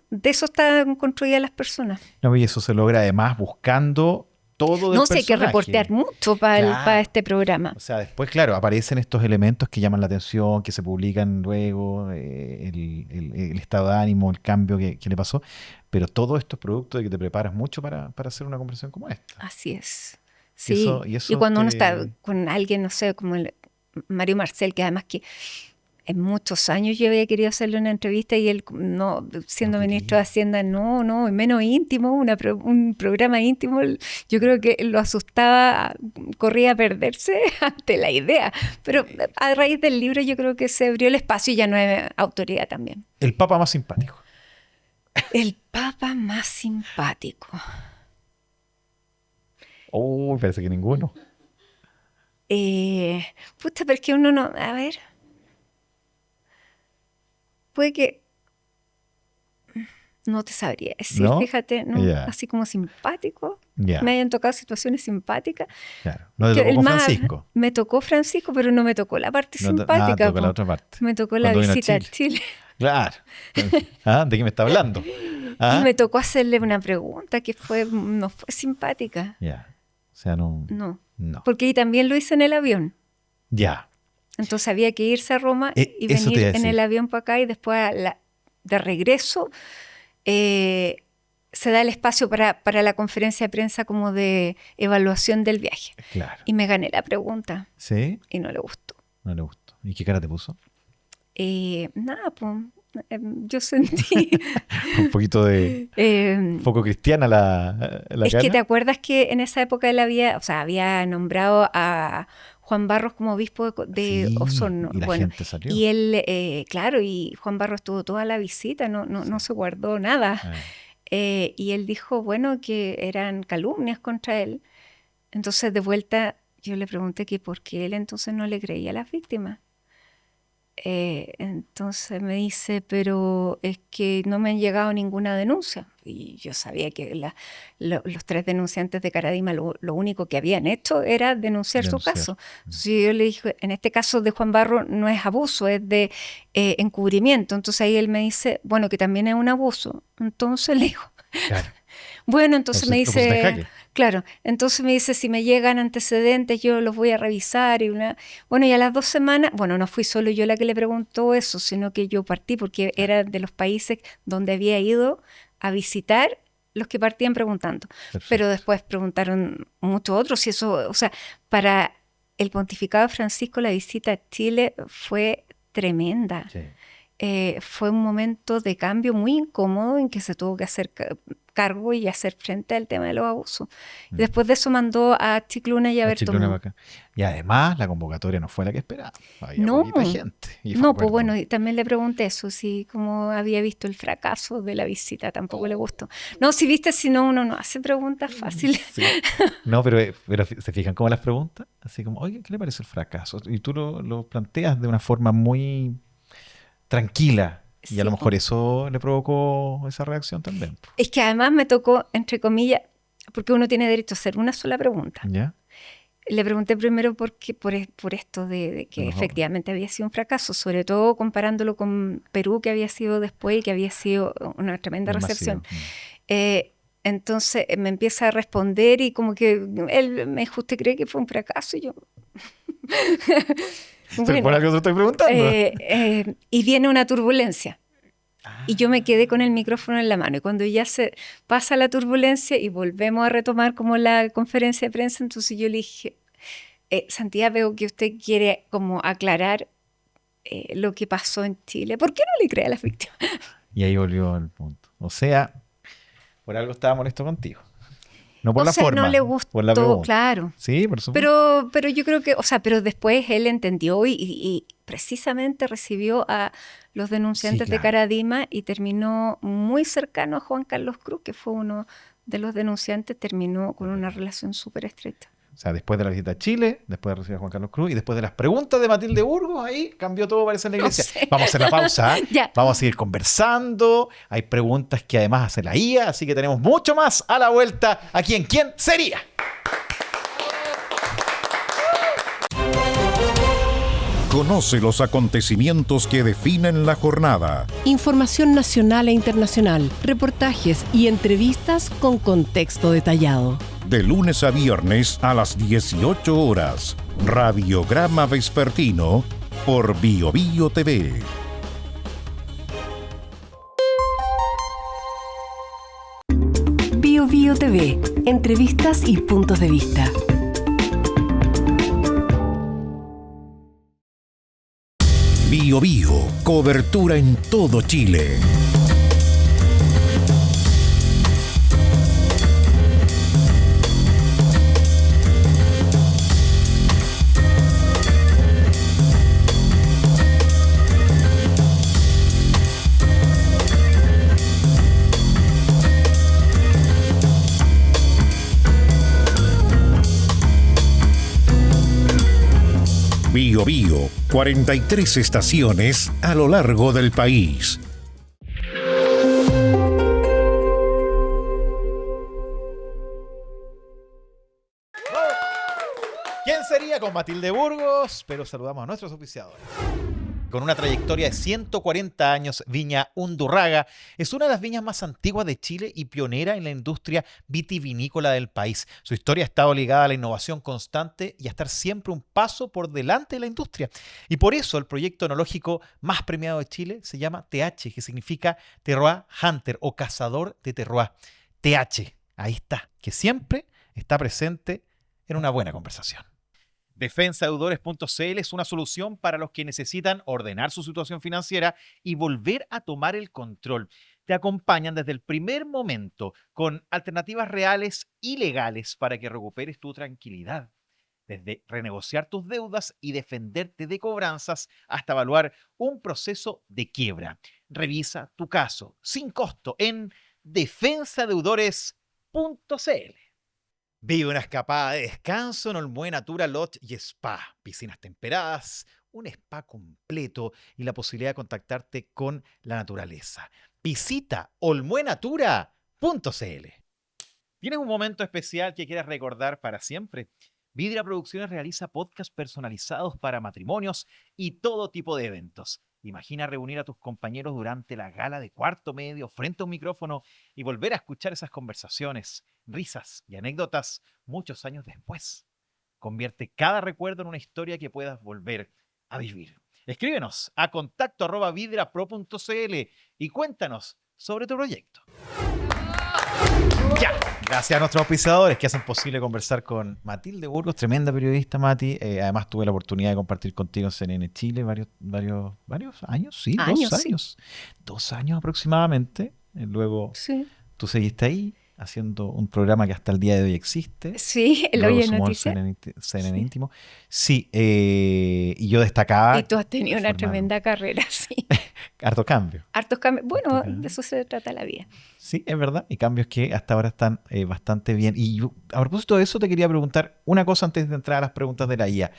[SPEAKER 3] de eso están construidas las personas.
[SPEAKER 1] No, y eso se logra además buscando todo del
[SPEAKER 3] No sé, hay que
[SPEAKER 1] personaje.
[SPEAKER 3] reportear mucho para este programa.
[SPEAKER 1] O sea, después, claro, aparecen estos elementos que llaman la atención, que se publican luego, el estado de ánimo, el cambio que le pasó, pero todo esto es producto de que te preparas mucho para hacer una conversación como esta.
[SPEAKER 3] Así es. Sí,
[SPEAKER 1] y eso
[SPEAKER 3] cuando uno está con alguien, no sé, como el Mario Marcel, que además que en muchos años yo había querido hacerle una entrevista y él, no, siendo ministro de Hacienda, no, menos íntimo, un programa íntimo, yo creo que lo asustaba, corría a perderse ante la idea. Pero a raíz del libro yo creo que se abrió el espacio y ya no es autoridad también.
[SPEAKER 1] El papa más simpático.
[SPEAKER 3] El papa más simpático.
[SPEAKER 1] Oh, parece que ninguno.
[SPEAKER 3] Pero es que uno no, a ver... Puede que no te sabría decir,
[SPEAKER 1] ¿No?
[SPEAKER 3] fíjate, ¿no?
[SPEAKER 1] Yeah.
[SPEAKER 3] Así como simpático,
[SPEAKER 1] Yeah.
[SPEAKER 3] me hayan tocado situaciones simpáticas.
[SPEAKER 1] Claro. No te tocó con Francisco.
[SPEAKER 3] Me tocó Francisco, pero no me tocó la parte simpática.
[SPEAKER 1] Te tocó la otra parte.
[SPEAKER 3] Me tocó la visita a Chile.
[SPEAKER 1] Claro. ¿De qué me está hablando?
[SPEAKER 3] Y me tocó hacerle una pregunta que no fue simpática.
[SPEAKER 1] Ya. O sea, no.
[SPEAKER 3] Porque ahí también lo hice en el avión.
[SPEAKER 1] Ya.
[SPEAKER 3] Entonces había que irse a Roma y venir en el avión para acá y después de regreso se da el espacio para la conferencia de prensa como de evaluación del viaje.
[SPEAKER 1] Claro.
[SPEAKER 3] Y me gané la pregunta.
[SPEAKER 1] ¿Sí?
[SPEAKER 3] Y no le gustó.
[SPEAKER 1] No le gustó. ¿Y qué cara te puso?
[SPEAKER 3] Nada, pues yo sentí...
[SPEAKER 1] Un poquito de... poco cristiana la
[SPEAKER 3] es
[SPEAKER 1] cara.
[SPEAKER 3] que te acuerdas que en esa época él había nombrado a Juan Barros como obispo de
[SPEAKER 1] Sí,
[SPEAKER 3] Osorno.
[SPEAKER 1] y la gente salió.
[SPEAKER 3] Y él, claro, y Juan Barros tuvo toda la visita, no se guardó nada. Y él dijo, bueno, que eran calumnias contra él. Entonces, de vuelta, yo le pregunté que por qué él entonces no le creía a las víctimas. Entonces me dice, pero es que no me han llegado ninguna denuncia. Y yo sabía que los 3 denunciantes de Caradima lo único que habían hecho era denunciar su caso. Entonces yo le dije, en este caso de Juan Barro no es abuso, es de encubrimiento. Entonces ahí él me dice, bueno, que también es un abuso. Entonces le digo,
[SPEAKER 1] Claro.
[SPEAKER 3] bueno, entonces me
[SPEAKER 1] lo pusiste en
[SPEAKER 3] dice,
[SPEAKER 1] jaque.
[SPEAKER 3] claro, entonces me dice, si me llegan antecedentes, yo los voy a revisar. Bueno, y a las 2 semanas, bueno, no fui solo yo la que le preguntó eso, sino que yo partí porque era de los países donde había ido a visitar los que partían preguntando.
[SPEAKER 1] Perfecto.
[SPEAKER 3] Pero después preguntaron muchos otros y eso, o sea, para el pontificado de Francisco la visita a Chile fue tremenda.
[SPEAKER 1] Sí.
[SPEAKER 3] Fue un momento de cambio muy incómodo en que se tuvo que hacer cargo y hacer frente al tema de los abusos. Y después de eso mandó a Chicluna y a Bertomeu.
[SPEAKER 1] Y además la convocatoria no fue la que esperaba. Había
[SPEAKER 3] No,
[SPEAKER 1] poquita gente. Y
[SPEAKER 3] no, pues bueno, y también le pregunté eso, si como había visto el fracaso de la visita, tampoco le gustó. No, si viste, si no, uno no hace preguntas fáciles.
[SPEAKER 1] Sí. No, pero ¿se fijan cómo las preguntas? Así como, oye, ¿qué le parece el fracaso? Y tú lo planteas de una forma muy tranquila. Y a lo mejor eso le provocó esa reacción también.
[SPEAKER 3] Es que además me tocó, entre comillas, porque uno tiene derecho a hacer una sola pregunta.
[SPEAKER 1] ¿Ya?
[SPEAKER 3] Le pregunté primero por esto de que efectivamente había sido un fracaso, sobre todo comparándolo con Perú, que había sido después y que había sido una tremenda recepción. Entonces me empieza a responder y como que él me dijo, ¿usted cree que fue un fracaso? Y yo...
[SPEAKER 1] Bueno, ¿por algo te estoy preguntando?
[SPEAKER 3] Y viene una turbulencia. Y yo me quedé con el micrófono en la mano. Y cuando ya se pasa la turbulencia y volvemos a retomar como la conferencia de prensa, entonces yo le dije, Santiago, veo que usted quiere como aclarar lo que pasó en Chile. ¿Por qué no le cree a las víctimas?
[SPEAKER 1] Y ahí volvió al punto. O sea, por algo estaba molesto contigo. No por la forma,
[SPEAKER 3] no le gustó,
[SPEAKER 1] por la pregunta.
[SPEAKER 3] Claro.
[SPEAKER 1] Sí, por supuesto.
[SPEAKER 3] Pero yo creo que, pero después él entendió y precisamente recibió a los denunciantes de Caradima y terminó muy cercano a Juan Carlos Cruz, que fue uno de los denunciantes, terminó con una relación súper estrecha.
[SPEAKER 1] O sea, después de la visita a Chile, después de recibir a Juan Carlos Cruz y después de las preguntas de Matilde Burgos, ahí cambió todo, parece, en la iglesia.
[SPEAKER 3] No sé.
[SPEAKER 1] Vamos a hacer la pausa.
[SPEAKER 3] Ya.
[SPEAKER 1] Vamos a seguir conversando. Hay preguntas que además hace la IA, así que tenemos mucho más a la vuelta aquí en ¿Quién sería?
[SPEAKER 4] Conoce los acontecimientos que definen la jornada.
[SPEAKER 5] Información nacional e internacional, reportajes y entrevistas con contexto detallado.
[SPEAKER 4] De lunes a viernes a las 18 horas. Radiograma Vespertino por BioBio TV.
[SPEAKER 5] BioBio TV. Entrevistas y puntos de vista.
[SPEAKER 4] BioBio. Cobertura en todo Chile. BioBio, 43 estaciones a lo largo del país.
[SPEAKER 1] ¿Quién sería? Con Matilde Burgos, pero saludamos a nuestros auspiciadores. Con una trayectoria de 140 años, Viña Undurraga es una de las viñas más antiguas de Chile y pionera en la industria vitivinícola del país. Su historia ha estado ligada a la innovación constante y a estar siempre un paso por delante de la industria. Y por eso el proyecto enológico más premiado de Chile se llama TH, que significa Terroir Hunter o cazador de terroir. TH, ahí está, que siempre está presente en una buena conversación. Defensadeudores.cl es una solución para los que necesitan ordenar su situación financiera y volver a tomar el control. Te acompañan desde el primer momento con alternativas reales y legales para que recuperes tu tranquilidad. Desde renegociar tus deudas y defenderte de cobranzas hasta evaluar un proceso de quiebra. Revisa tu caso sin costo en defensadeudores.cl. Vive una escapada de descanso en Olmué Natura Lodge y Spa. Piscinas temperadas, un spa completo y la posibilidad de contactarte con la naturaleza. Visita olmuenatura.cl. ¿Tienes un momento especial que quieras recordar para siempre? Vidria Producciones realiza podcasts personalizados para matrimonios y todo tipo de eventos. Imagina reunir a tus compañeros durante la gala de cuarto medio frente a un micrófono y volver a escuchar esas conversaciones, risas y anécdotas muchos años después. Convierte cada recuerdo en una historia que puedas volver a vivir. Escríbenos a contacto@vidrapro.cl y cuéntanos sobre tu proyecto. Ya. Gracias a nuestros auspiciadores que hacen posible conversar con Matilde Burgos, tremenda periodista, Mati. Además tuve la oportunidad de compartir contigo en CNN Chile varios años, ¿sí?
[SPEAKER 3] Años,
[SPEAKER 1] 2 años.
[SPEAKER 3] sí.
[SPEAKER 1] 2 años aproximadamente. Luego
[SPEAKER 3] Sí,
[SPEAKER 1] tú seguiste ahí haciendo un programa que hasta el día de hoy existe.
[SPEAKER 3] sí, el
[SPEAKER 1] Luego
[SPEAKER 3] Oye
[SPEAKER 1] sumó el
[SPEAKER 3] Noticias.
[SPEAKER 1] CNN
[SPEAKER 3] Sí.
[SPEAKER 1] Íntimo. Sí, y yo destacaba
[SPEAKER 3] Y tú has tenido una
[SPEAKER 1] formar
[SPEAKER 3] tremenda carrera, sí.
[SPEAKER 1] harto cambio.
[SPEAKER 3] Hartos cambios. Bueno,
[SPEAKER 1] Harto cambio.
[SPEAKER 3] de eso se trata la vida.
[SPEAKER 1] Sí, es verdad. Y cambios que hasta ahora están bastante bien. Y yo, a propósito de eso, te quería preguntar una cosa antes de entrar a las preguntas de la IA.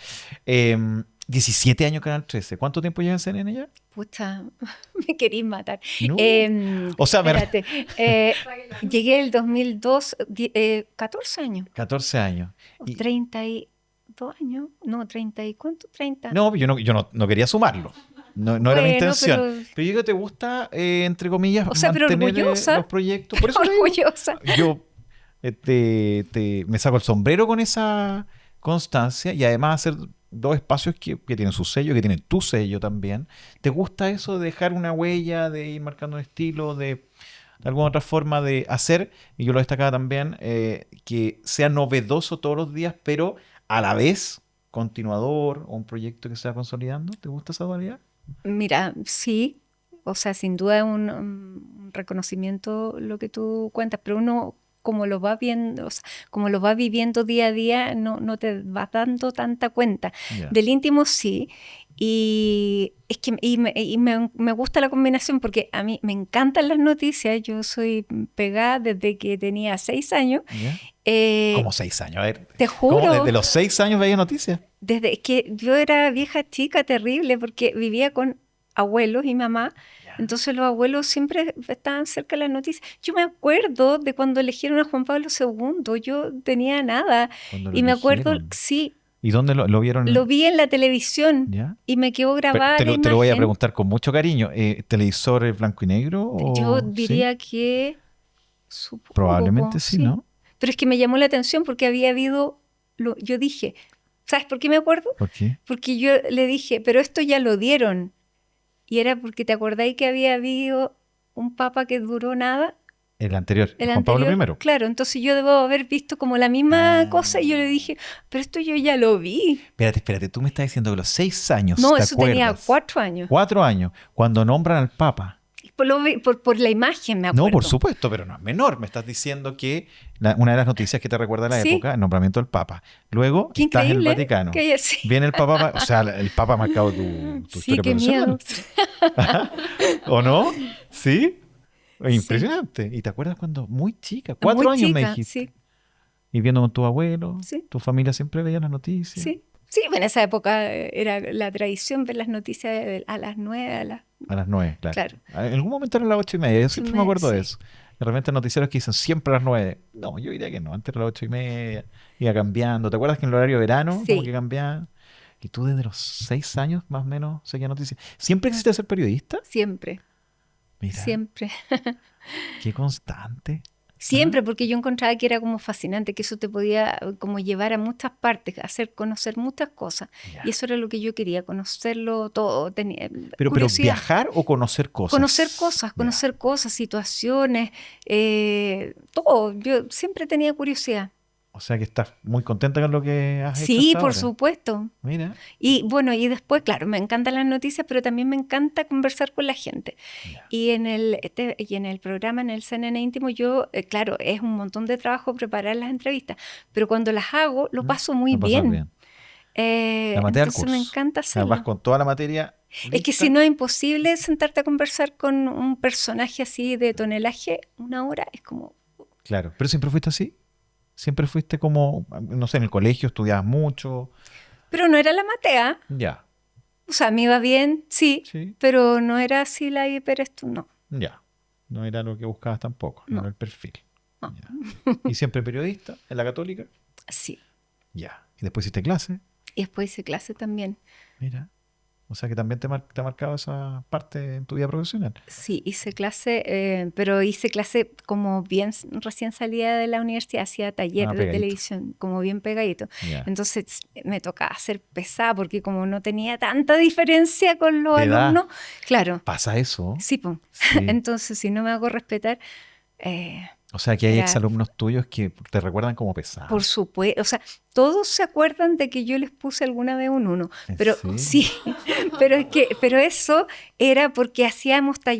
[SPEAKER 1] 17 años Canal 13. ¿Cuánto tiempo lleva en CNN ya?
[SPEAKER 3] Pucha, me querís matar.
[SPEAKER 1] No. O sea,
[SPEAKER 3] Espérate. Llegué el 2002, 14 años.
[SPEAKER 1] 14 años. Y-
[SPEAKER 3] 32 años. No, 30 y ¿cuánto? 30.
[SPEAKER 1] no, yo no quería sumarlo. No era mi
[SPEAKER 3] Bueno,
[SPEAKER 1] intención.
[SPEAKER 3] pero-
[SPEAKER 1] Pero yo digo que te gusta, entre comillas,
[SPEAKER 3] O sea, pero
[SPEAKER 1] mantener
[SPEAKER 3] orgullosa.
[SPEAKER 1] los proyectos. Por eso te digo,
[SPEAKER 3] Orgullosa.
[SPEAKER 1] yo me saco el sombrero con esa constancia y además hacer 2 espacios que tienen su sello, que tienen tu sello también. ¿Te gusta eso de dejar una huella, de ir marcando un estilo, de alguna otra forma de hacer? Y yo lo destacaba también, que sea novedoso todos los días, pero a la vez continuador o un proyecto que se va consolidando. ¿Te gusta esa dualidad?
[SPEAKER 3] Mira, sí, o sea, sin duda es un reconocimiento lo que tú cuentas, pero uno como lo va viendo, o sea, como lo va viviendo día a día, no te vas dando tanta cuenta.
[SPEAKER 1] Ya.
[SPEAKER 3] Del íntimo sí, y es que me gusta la combinación porque a mí me encantan las noticias, yo soy pegada desde que tenía 6 años.
[SPEAKER 1] ¿Ya?
[SPEAKER 3] Eh,
[SPEAKER 1] Como 6 años. A ver,
[SPEAKER 3] Te
[SPEAKER 1] ¿cómo
[SPEAKER 3] juro.
[SPEAKER 1] desde los 6 años veía noticias?
[SPEAKER 3] Desde que yo era vieja chica, terrible, porque vivía con abuelos y mamá, entonces los abuelos siempre estaban cerca de las noticias. Yo me acuerdo de cuando eligieron a Juan Pablo II, yo tenía nada,
[SPEAKER 1] Cuando lo
[SPEAKER 3] y me acuerdo,
[SPEAKER 1] eligieron.
[SPEAKER 3] sí,
[SPEAKER 1] ¿Y dónde lo vieron?
[SPEAKER 3] lo vi en la televisión
[SPEAKER 1] ¿Ya?
[SPEAKER 3] y me quedó
[SPEAKER 1] Pero
[SPEAKER 3] grabada la
[SPEAKER 1] te lo voy a
[SPEAKER 3] imagen.
[SPEAKER 1] preguntar con mucho cariño. ¿Televisor blanco y negro?
[SPEAKER 3] Yo
[SPEAKER 1] ¿Sí?
[SPEAKER 3] diría que supongo,
[SPEAKER 1] Probablemente sí, ¿no?
[SPEAKER 3] Pero es que me llamó la atención porque había habido, yo dije, ¿sabes por qué me acuerdo?
[SPEAKER 1] ¿Por qué?
[SPEAKER 3] Porque yo le dije, pero esto ya lo dieron. Y era porque te acordáis que había habido un papa que duró nada.
[SPEAKER 1] El anterior,
[SPEAKER 3] El
[SPEAKER 1] Juan Pablo
[SPEAKER 3] anterior,
[SPEAKER 1] I.
[SPEAKER 3] claro, entonces yo debo haber visto como la misma cosa y yo le dije, pero esto yo ya lo vi.
[SPEAKER 1] Espérate, tú me estás diciendo que los 6 años,
[SPEAKER 3] No,
[SPEAKER 1] ¿te
[SPEAKER 3] eso tenía
[SPEAKER 1] acuerdas?
[SPEAKER 3] 4 años.
[SPEAKER 1] 4 años, cuando nombran al Papa.
[SPEAKER 3] Por la imagen me acuerdo.
[SPEAKER 1] No, por supuesto, pero no es menor. Me estás diciendo que una de las noticias que te recuerda la
[SPEAKER 3] Sí.
[SPEAKER 1] época, el nombramiento del Papa. Luego
[SPEAKER 3] Qué
[SPEAKER 1] estás en el
[SPEAKER 3] increíble,
[SPEAKER 1] Vaticano.
[SPEAKER 3] que haya sido.
[SPEAKER 1] Viene el Papa, o sea, el Papa ha marcado tu
[SPEAKER 3] Sí,
[SPEAKER 1] historia
[SPEAKER 3] qué
[SPEAKER 1] profesional.
[SPEAKER 3] miedo.
[SPEAKER 1] ¿O no? ¿Sí?
[SPEAKER 3] Sí.
[SPEAKER 1] Impresionante. ¿Y te acuerdas cuando muy chica? 4
[SPEAKER 3] Muy
[SPEAKER 1] años me
[SPEAKER 3] chica,
[SPEAKER 1] dijiste.
[SPEAKER 3] sí,
[SPEAKER 1] Y viendo con tu abuelo,
[SPEAKER 3] Sí.
[SPEAKER 1] tu familia siempre veía las noticias.
[SPEAKER 3] sí. Sí, en esa época era la tradición ver las noticias a las 9,
[SPEAKER 1] A las 9, claro.
[SPEAKER 3] Claro.
[SPEAKER 1] En algún momento eran las 8:30. Yo siempre me
[SPEAKER 3] 8:30,
[SPEAKER 1] acuerdo de
[SPEAKER 3] sí.
[SPEAKER 1] eso. De repente noticieros que dicen siempre a las 9. No, yo diría que no. Antes era las 8:30. Iba cambiando. ¿Te acuerdas que en el horario de verano
[SPEAKER 3] Sí.
[SPEAKER 1] como que cambiaba? Y tú desde los 6 años más o menos seguías noticias. ¿Siempre quisiste ser periodista?
[SPEAKER 3] siempre,
[SPEAKER 1] Mira,
[SPEAKER 3] siempre.
[SPEAKER 1] qué constante.
[SPEAKER 3] Siempre, porque yo encontraba que era como fascinante, que eso te podía como llevar a muchas partes, hacer conocer muchas cosas.
[SPEAKER 1] Ya.
[SPEAKER 3] Y eso era lo que yo quería, conocerlo todo. Tenía
[SPEAKER 1] Pero
[SPEAKER 3] curiosidad.
[SPEAKER 1] viajar o conocer cosas.
[SPEAKER 3] Conocer cosas, situaciones, todo. Yo siempre tenía curiosidad.
[SPEAKER 1] O sea que estás muy contenta con lo que has hecho
[SPEAKER 3] Sí,
[SPEAKER 1] hasta
[SPEAKER 3] por
[SPEAKER 1] ahora.
[SPEAKER 3] supuesto.
[SPEAKER 1] Mira.
[SPEAKER 3] Y bueno, y después, claro, me encantan las noticias, pero también me encanta conversar con la gente.
[SPEAKER 1] Ya.
[SPEAKER 3] Y en el programa, en el CNN Íntimo, yo, claro, es un montón de trabajo preparar las entrevistas, pero cuando las hago, lo paso muy
[SPEAKER 1] Lo pasas
[SPEAKER 3] bien.
[SPEAKER 1] La maté al
[SPEAKER 3] Entonces me
[SPEAKER 1] curso.
[SPEAKER 3] encanta
[SPEAKER 1] O sea,
[SPEAKER 3] hacerlo.
[SPEAKER 1] vas con toda la materia
[SPEAKER 3] Es que
[SPEAKER 1] lista.
[SPEAKER 3] si no es imposible sentarte a conversar con un personaje así de tonelaje, 1 hora es como...
[SPEAKER 1] Claro. ¿Pero siempre fuiste así? ¿Siempre fuiste como, no sé, en el colegio estudiabas mucho?
[SPEAKER 3] Pero no era la matea.
[SPEAKER 1] Ya.
[SPEAKER 3] O sea, me iba bien, sí,
[SPEAKER 1] Sí.
[SPEAKER 3] pero no era así la no.
[SPEAKER 1] Ya. No era lo que buscabas tampoco. No,
[SPEAKER 3] No.
[SPEAKER 1] era el perfil.
[SPEAKER 3] No.
[SPEAKER 1] Ya. ¿Y siempre periodista en la Católica?
[SPEAKER 3] Sí.
[SPEAKER 1] Ya. ¿Y después hiciste clase?
[SPEAKER 3] Y después hice clase también.
[SPEAKER 1] Mira. O sea que también te ha marcado esa parte en tu vida profesional.
[SPEAKER 3] Sí, hice clase, pero hice clase como bien recién salida de la universidad, hacía taller de
[SPEAKER 1] Pegadito.
[SPEAKER 3] televisión, como bien pegadito.
[SPEAKER 1] Ya.
[SPEAKER 3] Entonces me tocaba hacer pesada porque como no tenía tanta diferencia con los
[SPEAKER 1] ¿De edad?
[SPEAKER 3] alumnos, claro,
[SPEAKER 1] ¿Pasa eso?
[SPEAKER 3] sí, pues.
[SPEAKER 1] Sí.
[SPEAKER 3] Entonces si no me hago respetar,
[SPEAKER 1] O sea que hay
[SPEAKER 3] Era-
[SPEAKER 1] exalumnos tuyos que te recuerdan como pesado.
[SPEAKER 3] por supuesto, o sea, todos se acuerdan de que yo les puse alguna vez un 1,
[SPEAKER 1] ¿En
[SPEAKER 3] pero
[SPEAKER 1] serio?
[SPEAKER 3] sí, pero eso era porque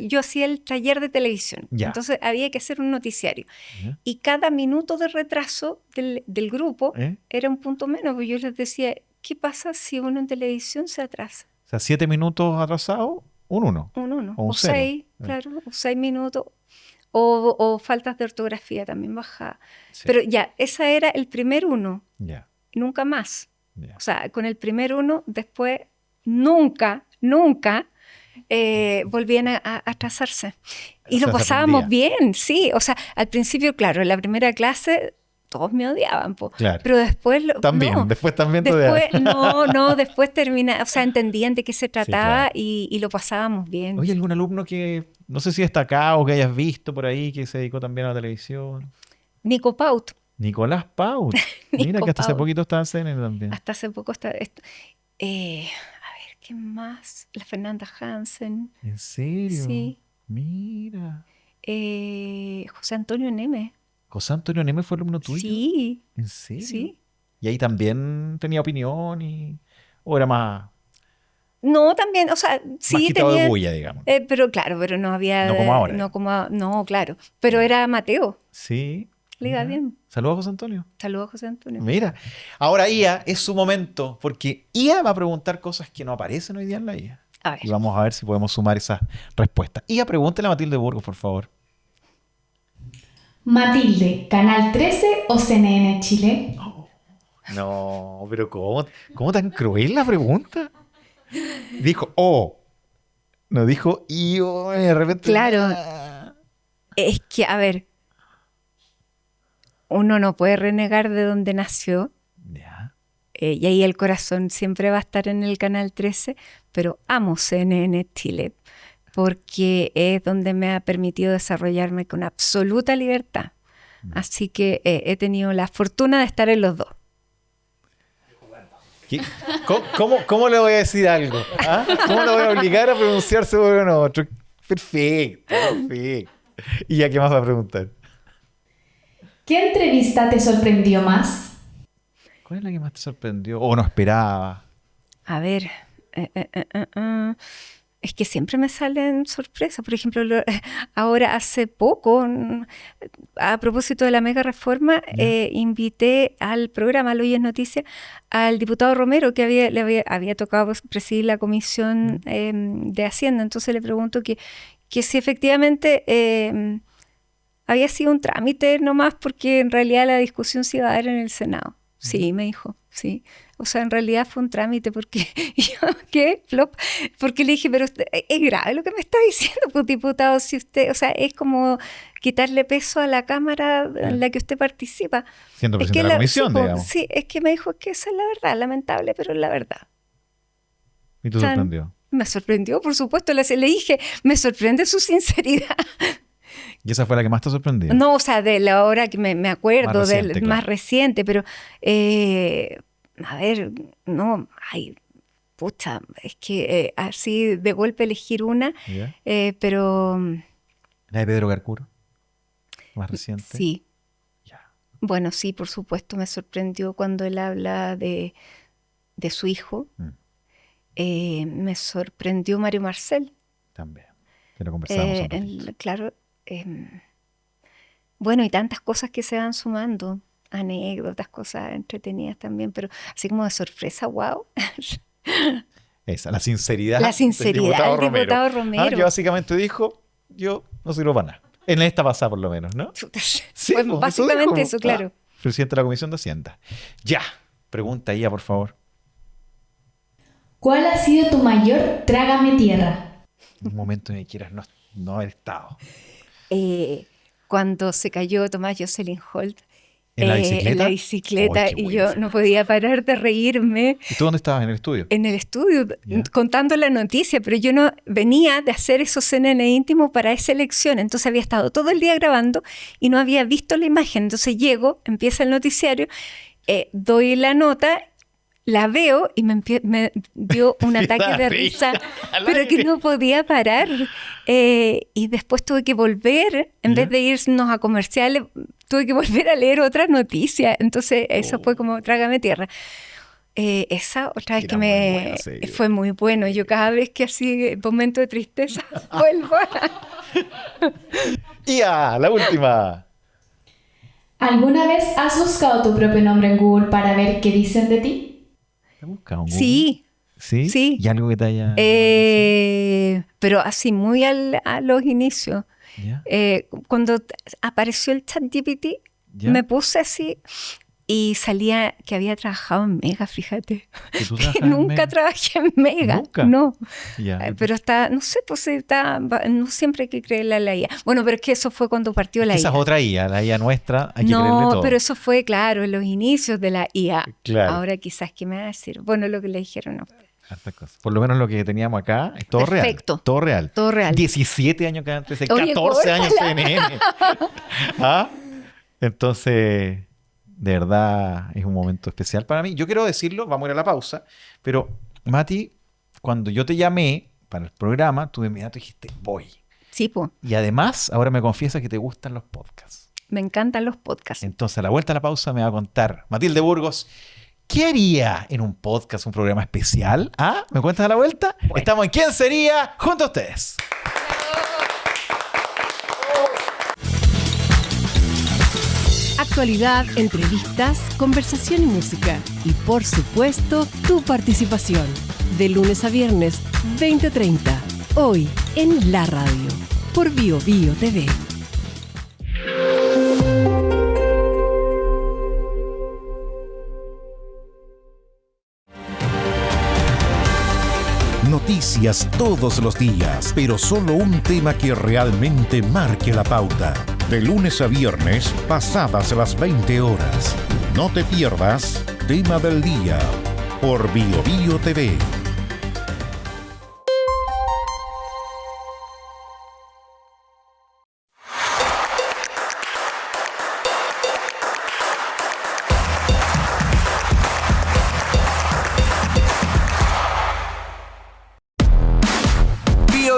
[SPEAKER 3] yo hacía el taller de televisión,
[SPEAKER 1] Ya.
[SPEAKER 3] entonces había que hacer un noticiario
[SPEAKER 1] ¿Ya?
[SPEAKER 3] y cada minuto de retraso del grupo
[SPEAKER 1] ¿Eh?
[SPEAKER 3] era un punto menos, porque yo les decía, ¿qué pasa si uno en televisión se atrasa?
[SPEAKER 1] O sea, 7 minutos atrasado, un 1.
[SPEAKER 3] Un 1,
[SPEAKER 1] O un
[SPEAKER 3] o
[SPEAKER 1] cero.
[SPEAKER 3] 6, claro, o 6 minutos, o faltas de ortografía también bajaba.
[SPEAKER 1] Sí.
[SPEAKER 3] Pero ya, ese era el primer 1.
[SPEAKER 1] Ya,
[SPEAKER 3] Nunca más.
[SPEAKER 1] ya.
[SPEAKER 3] O sea, con el primer 1, después nunca volvían a atrasarse. Y
[SPEAKER 1] O sea,
[SPEAKER 3] lo
[SPEAKER 1] se
[SPEAKER 3] pasábamos
[SPEAKER 1] aprendía.
[SPEAKER 3] bien, sí. O sea, al principio, claro, en la primera clase todos me odiaban, po.
[SPEAKER 1] Claro.
[SPEAKER 3] Pero después...
[SPEAKER 1] También,
[SPEAKER 3] no.
[SPEAKER 1] después también te odiaban.
[SPEAKER 3] Después termina, o sea, entendían de qué se trataba
[SPEAKER 1] claro.
[SPEAKER 3] y lo pasábamos bien.
[SPEAKER 1] Oye, ¿algún alumno que, no sé si destacado, que hayas visto por ahí, que se dedicó también a la televisión?
[SPEAKER 3] Nico Paut,
[SPEAKER 1] Nicolás Paut. Mira
[SPEAKER 3] Nico
[SPEAKER 1] que hasta hace
[SPEAKER 3] Paut.
[SPEAKER 1] poquito estaba en CNN también.
[SPEAKER 3] hasta hace poco está... a ver, ¿qué más? La Fernanda Hansen,
[SPEAKER 1] ¿En serio?
[SPEAKER 3] sí.
[SPEAKER 1] Mira.
[SPEAKER 3] José Antonio Neme.
[SPEAKER 1] ¿José Antonio Neme fue alumno tuyo?
[SPEAKER 3] Sí,
[SPEAKER 1] ¿En serio?
[SPEAKER 3] sí.
[SPEAKER 1] ¿Y ahí también tenía opinión o era más
[SPEAKER 3] No, también, o sea, sí
[SPEAKER 1] quitado de
[SPEAKER 3] tenía...
[SPEAKER 1] bulla, digamos?
[SPEAKER 3] pero claro, pero no había...
[SPEAKER 1] No como ahora.
[SPEAKER 3] No, claro. Pero era Mateo,
[SPEAKER 1] Sí.
[SPEAKER 3] le iba
[SPEAKER 1] Mira.
[SPEAKER 3] bien.
[SPEAKER 1] Saludos a José Antonio.
[SPEAKER 3] Saludos, José Antonio.
[SPEAKER 1] Mira, ahora IA es su momento, porque IA va a preguntar cosas que no aparecen hoy día en la IA.
[SPEAKER 3] A ver.
[SPEAKER 1] Y vamos a ver si podemos sumar esas respuestas. IA, pregúntale a Matilde Burgos, por favor.
[SPEAKER 2] Matilde, ¿Canal 13 o CNN Chile?
[SPEAKER 1] No, pero ¿cómo tan cruel la pregunta? Dijo, no dijo, y de repente...
[SPEAKER 3] Claro. Es que, a ver, uno no puede renegar de dónde nació.
[SPEAKER 1] Ya.
[SPEAKER 3] Y ahí el corazón siempre va a estar en el Canal 13, pero amo CNN Chile porque es donde me ha permitido desarrollarme con absoluta libertad. Así que he tenido la fortuna de estar en los dos.
[SPEAKER 1] ¿Qué? ¿Cómo le voy a decir algo? ¿Ah? ¿Cómo le voy a obligar a pronunciarse uno en otro? Perfecto. ¿Y ya qué más va a preguntar?
[SPEAKER 2] ¿Qué entrevista te sorprendió más?
[SPEAKER 1] ¿Cuál es la que más te sorprendió o no esperaba?
[SPEAKER 3] A ver, es que siempre me salen sorpresas. Por ejemplo, ahora hace poco, a propósito de la mega reforma, invité al programa Al Hoy es Noticia al diputado Romero, que le había tocado presidir la comisión de Hacienda. Entonces le pregunto que si efectivamente había sido un trámite nomás, porque en realidad la discusión se iba a dar en el Senado. Sí, me dijo, sí. O sea, en realidad fue un trámite porque yo, ¿qué? Flop. Porque le dije, pero es grave lo que me está diciendo, pues, diputado, si usted, o sea, es como quitarle peso a la Cámara en la que usted participa.
[SPEAKER 1] Siendo
[SPEAKER 3] Es
[SPEAKER 1] presidente
[SPEAKER 3] que
[SPEAKER 1] de la comisión,
[SPEAKER 3] sí,
[SPEAKER 1] digamos.
[SPEAKER 3] sí, es que me dijo que esa es la verdad, lamentable, pero es la verdad.
[SPEAKER 1] ¿Y te
[SPEAKER 3] O sea,
[SPEAKER 1] sorprendió?
[SPEAKER 3] Me sorprendió, por supuesto. Le dije, me sorprende su sinceridad.
[SPEAKER 1] ¿Y esa fue la que más te sorprendió?
[SPEAKER 3] No, o sea, de la hora que me acuerdo,
[SPEAKER 1] Más reciente,
[SPEAKER 3] del
[SPEAKER 1] claro.
[SPEAKER 3] más reciente, pero a ver, no, ay, pucha, es que así de golpe elegir una,
[SPEAKER 1] ¿Ya?
[SPEAKER 3] pero
[SPEAKER 1] ¿La de Pedro Carcuro? Más reciente.
[SPEAKER 3] sí.
[SPEAKER 1] Ya.
[SPEAKER 3] Bueno, sí, por supuesto, me sorprendió cuando él habla de su hijo. Me sorprendió Mario Marcel.
[SPEAKER 1] También. Que lo conversábamos un ratito.
[SPEAKER 3] Claro. Bueno, y tantas cosas que se van sumando, anécdotas, cosas entretenidas también, pero así como de sorpresa, wow.
[SPEAKER 1] Esa, la sinceridad.
[SPEAKER 3] La sinceridad del diputado Romero.
[SPEAKER 1] Que básicamente dijo, yo no sirvo para nada. En esta pasada por lo menos, ¿no? Sí,
[SPEAKER 3] Pues
[SPEAKER 1] pues,
[SPEAKER 3] básicamente
[SPEAKER 1] dijo.
[SPEAKER 3] eso, claro.
[SPEAKER 1] Presidente de la Comisión de Hacienda. Ya. Pregunta ella, por favor.
[SPEAKER 2] ¿Cuál ha sido tu mayor trágame tierra?
[SPEAKER 1] Un momento en el que quieras no haber estado.
[SPEAKER 3] Cuando se cayó Tomás Jocelyn Holt
[SPEAKER 1] ¿En la bicicleta?
[SPEAKER 3] en la bicicleta,
[SPEAKER 1] Ay, qué
[SPEAKER 3] y
[SPEAKER 1] buena
[SPEAKER 3] yo
[SPEAKER 1] esa
[SPEAKER 3] no podía parar de reírme
[SPEAKER 1] ¿Y tú dónde estabas? ¿En el estudio?
[SPEAKER 3] en el estudio
[SPEAKER 1] Ya.
[SPEAKER 3] contando la noticia, pero yo no venía de hacer esos CNN íntimos para esa elección, entonces había estado todo el día grabando y no había visto la imagen, entonces llego, empieza el noticiario, doy la nota, la veo y me dio un ataque de risa, pero que no podía parar. Y después tuve que volver, en vez de irnos a comerciales, tuve que volver a leer otra noticia. Entonces eso fue como trágame tierra. Esa otra vez
[SPEAKER 1] Era
[SPEAKER 3] que
[SPEAKER 1] muy buena serie.
[SPEAKER 3] fue muy bueno. Yo cada vez que así, momento de tristeza, vuelvo
[SPEAKER 1] Y la última.
[SPEAKER 2] ¿Alguna vez has buscado tu propio nombre en Google para ver qué dicen de ti?
[SPEAKER 1] ¿Te buscas un Google?
[SPEAKER 3] Sí.
[SPEAKER 1] ¿Sí?
[SPEAKER 3] Sí.
[SPEAKER 1] ¿Y algo que te haya...?
[SPEAKER 3] Pero así muy a los inicios.
[SPEAKER 1] ¿Ya?
[SPEAKER 3] Cuando apareció el ChatGPT,
[SPEAKER 1] ¿Ya?
[SPEAKER 3] me puse así y salía que había trabajado en Mega, fíjate.
[SPEAKER 1] ¿Que tú
[SPEAKER 3] Que
[SPEAKER 1] trabajas en
[SPEAKER 3] nunca
[SPEAKER 1] Mega?
[SPEAKER 3] trabajé en Mega.
[SPEAKER 1] ¿Nunca?
[SPEAKER 3] No.
[SPEAKER 1] Ya.
[SPEAKER 3] Pero está, no sé, pues no siempre hay que creerle a la IA. Bueno, pero es que eso fue cuando partió la
[SPEAKER 1] Esa
[SPEAKER 3] IA.
[SPEAKER 1] es otra IA, la IA nuestra, hay que creerle
[SPEAKER 3] No,
[SPEAKER 1] todo.
[SPEAKER 3] pero eso fue, claro, en los inicios de la IA.
[SPEAKER 1] Claro.
[SPEAKER 3] Ahora quizás, ¿qué me va a decir? Bueno, lo que le dijeron a usted.
[SPEAKER 1] Hartas cosas. Por lo menos lo que teníamos acá es todo
[SPEAKER 3] Perfecto.
[SPEAKER 1] real. Todo real.
[SPEAKER 3] Todo real.
[SPEAKER 1] 17 años que antes,
[SPEAKER 3] Oye,
[SPEAKER 1] 14 años
[SPEAKER 3] córtala.
[SPEAKER 1] CNN. ¿Ah? Entonces, de verdad, es un momento especial para mí. Yo quiero decirlo, vamos a ir a la pausa, pero Mati, cuando yo te llamé para el programa, tú de inmediato dijiste, voy.
[SPEAKER 3] Sí, pues,
[SPEAKER 1] Y además, ahora me confiesas que te gustan los podcasts.
[SPEAKER 3] me encantan los podcasts.
[SPEAKER 1] Entonces, a la vuelta a la pausa me va a contar Matilde Burgos, ¿qué haría en un podcast, un programa especial? ¿Ah? ¿Me cuentas a la vuelta?
[SPEAKER 3] Bueno.
[SPEAKER 1] Estamos en ¿Quién sería? Junto a ustedes.
[SPEAKER 5] Actualidad, entrevistas, conversación y música. Y por supuesto, tu participación. De lunes a viernes, 20:30. Hoy en la radio. Por Bio TV.
[SPEAKER 4] Noticias todos los días, pero solo un tema que realmente marque la pauta. De lunes a viernes, pasadas las 20 horas. No te pierdas Tema del Día por Bio TV.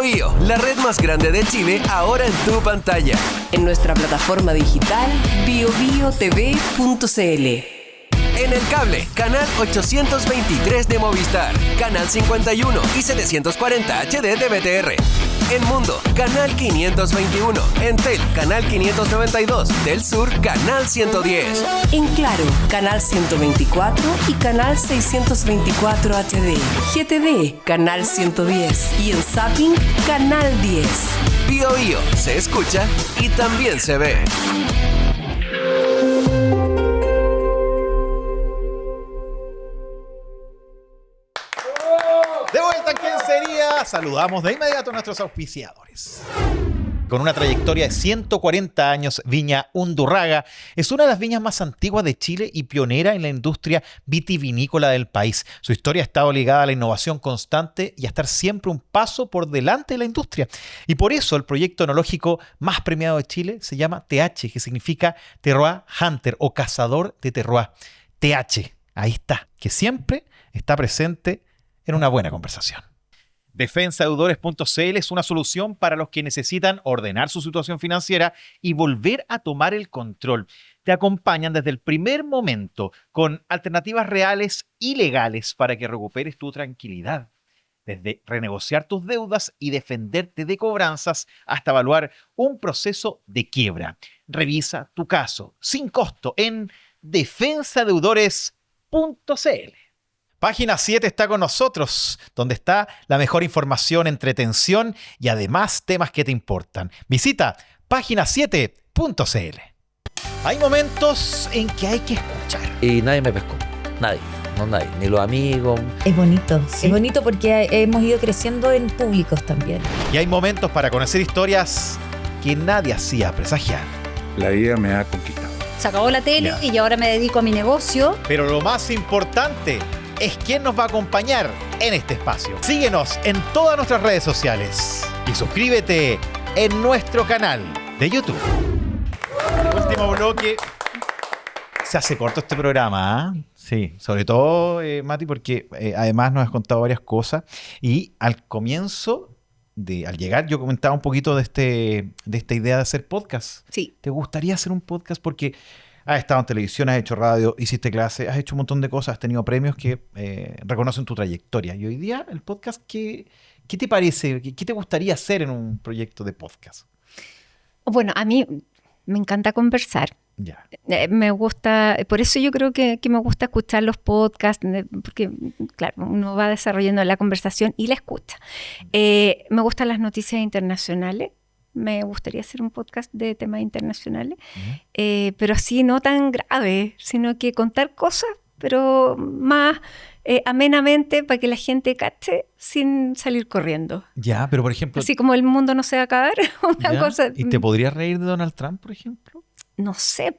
[SPEAKER 6] Bio, la red más grande de Chile, ahora en tu pantalla.
[SPEAKER 5] En nuestra plataforma digital biobiotv.cl.
[SPEAKER 6] En el cable, canal 823 de Movistar, canal 51 y 740 HD de BTR. En Mundo, canal 521. En Tel, canal 592. Del Sur, canal 110.
[SPEAKER 5] En Claro, canal 124 y canal 624 HD. GTV, canal 110. Y en Zapping, canal 10.
[SPEAKER 6] Bio, se escucha y también se ve.
[SPEAKER 1] De vuelta en ¿Quién sería? Saludamos de inmediato a nuestros auspiciadores. Con una trayectoria de 140 años, Viña Undurraga es una de las viñas más antiguas de Chile y pionera en la industria vitivinícola del país. Su historia ha estado ligada a la innovación constante y a estar siempre un paso por delante de la industria. Y por eso el proyecto enológico más premiado de Chile se llama TH, que significa Terroir Hunter o cazador de terroir. TH, ahí está, que siempre está presente en una buena conversación. Defensadeudores.cl es una solución para los que necesitan ordenar su situación financiera y volver a tomar el control. Te acompañan desde el primer momento con alternativas reales y legales para que recuperes tu tranquilidad. Desde renegociar tus deudas y defenderte de cobranzas hasta evaluar un proceso de quiebra. Revisa tu caso sin costo en defensadeudores.cl. Página 7 está con nosotros, donde está la mejor información, entretención y además temas que te importan. Visita página7.cl. Hay momentos en que hay que escuchar.
[SPEAKER 7] Y nadie me pescó, nadie, ni los amigos.
[SPEAKER 8] Es bonito,
[SPEAKER 1] ¿Sí?
[SPEAKER 8] es bonito porque hemos ido creciendo en públicos también.
[SPEAKER 1] Y hay momentos para conocer historias que nadie hacía presagiar.
[SPEAKER 9] La vida me ha conquistado.
[SPEAKER 10] Se acabó la tele
[SPEAKER 1] Ya.
[SPEAKER 10] y ahora me dedico a mi negocio.
[SPEAKER 1] Pero lo más importante es quién nos va a acompañar en este espacio. Síguenos en todas nuestras redes sociales y suscríbete en nuestro canal de YouTube. Último bloque. Se hace corto este programa, ¿eh? Sí, sobre todo, Mati, porque además nos has contado varias cosas y al comienzo, al llegar, yo comentaba un poquito de esta idea de hacer podcast.
[SPEAKER 10] Sí.
[SPEAKER 1] ¿Te gustaría hacer un podcast? Porque has estado en televisión, has hecho radio, hiciste clases, has hecho un montón de cosas, has tenido premios que reconocen tu trayectoria. Y hoy día, el podcast, ¿qué te parece? ¿Qué te gustaría hacer en un proyecto de podcast?
[SPEAKER 3] Bueno, a mí me encanta conversar.
[SPEAKER 1] Ya.
[SPEAKER 3] Me gusta, por eso yo creo que me gusta escuchar los podcasts, porque, claro, uno va desarrollando la conversación y la escucha. Me gustan las noticias internacionales. Me gustaría hacer un podcast de temas internacionales, pero así no tan grave, sino que contar cosas, pero más amenamente para que la gente cache sin salir corriendo.
[SPEAKER 1] Ya, pero por ejemplo...
[SPEAKER 3] Así como el mundo no se va a acabar, una
[SPEAKER 1] ¿ya?
[SPEAKER 3] cosa...
[SPEAKER 1] ¿Y te podrías reír de Donald Trump, por ejemplo?
[SPEAKER 3] No sé,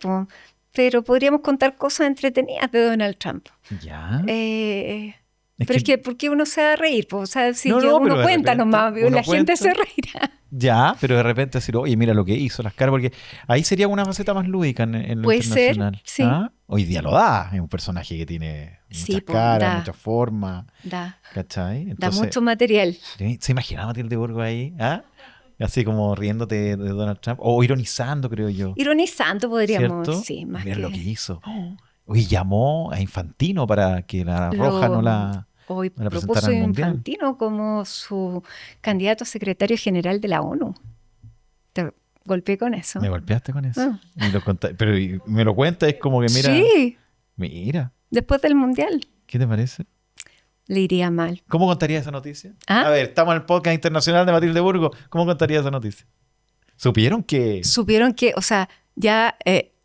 [SPEAKER 3] pero podríamos contar cosas entretenidas de Donald Trump.
[SPEAKER 1] Ya.
[SPEAKER 3] Pero es que, ¿por qué uno se va a reír? O sea, si
[SPEAKER 1] No,
[SPEAKER 3] uno
[SPEAKER 1] pero de
[SPEAKER 3] cuenta
[SPEAKER 1] repente,
[SPEAKER 3] nomás,
[SPEAKER 1] uno
[SPEAKER 3] la
[SPEAKER 1] cuenta.
[SPEAKER 3] gente se reirá.
[SPEAKER 1] Ya, pero de repente decir, oye, mira lo que hizo, las caras, porque ahí sería una faceta más lúdica en lo
[SPEAKER 3] Puede ser,
[SPEAKER 1] internacional.
[SPEAKER 3] sí.
[SPEAKER 1] ¿Ah? Hoy día lo da, es un personaje que tiene muchas
[SPEAKER 3] Sí,
[SPEAKER 1] caras,
[SPEAKER 3] da.
[SPEAKER 1] muchas formas,
[SPEAKER 3] Da
[SPEAKER 1] ¿cachai? Entonces,
[SPEAKER 3] mucho material.
[SPEAKER 1] ¿sí? ¿Se imagina Matilde Burgo ahí? ¿Ah? Así como riéndote de Donald Trump, o ironizando, creo yo.
[SPEAKER 3] Ironizando podríamos,
[SPEAKER 1] ¿Cierto?
[SPEAKER 3] sí, más
[SPEAKER 1] Mira
[SPEAKER 3] que...
[SPEAKER 1] lo que hizo. Hoy llamó a Infantino para que la Roja no la
[SPEAKER 3] Hoy
[SPEAKER 1] la
[SPEAKER 3] propuso
[SPEAKER 1] presentaran al Mundial.
[SPEAKER 3] Infantino como su candidato a secretario general de la ONU. Te golpeé con eso.
[SPEAKER 1] Me golpeaste con eso.
[SPEAKER 3] Ah.
[SPEAKER 1] Y lo pero me lo cuenta, es como que mira.
[SPEAKER 3] Sí,
[SPEAKER 1] Mira,
[SPEAKER 3] después del Mundial
[SPEAKER 1] ¿qué te parece?
[SPEAKER 3] le iría mal.
[SPEAKER 1] ¿Cómo contaría esa noticia?
[SPEAKER 3] ¿Ah?
[SPEAKER 1] A ver, estamos en el podcast internacional de Matilde Burgo. ¿Cómo contaría esa noticia? ¿Supieron que...?
[SPEAKER 3] Supieron que, o sea, ya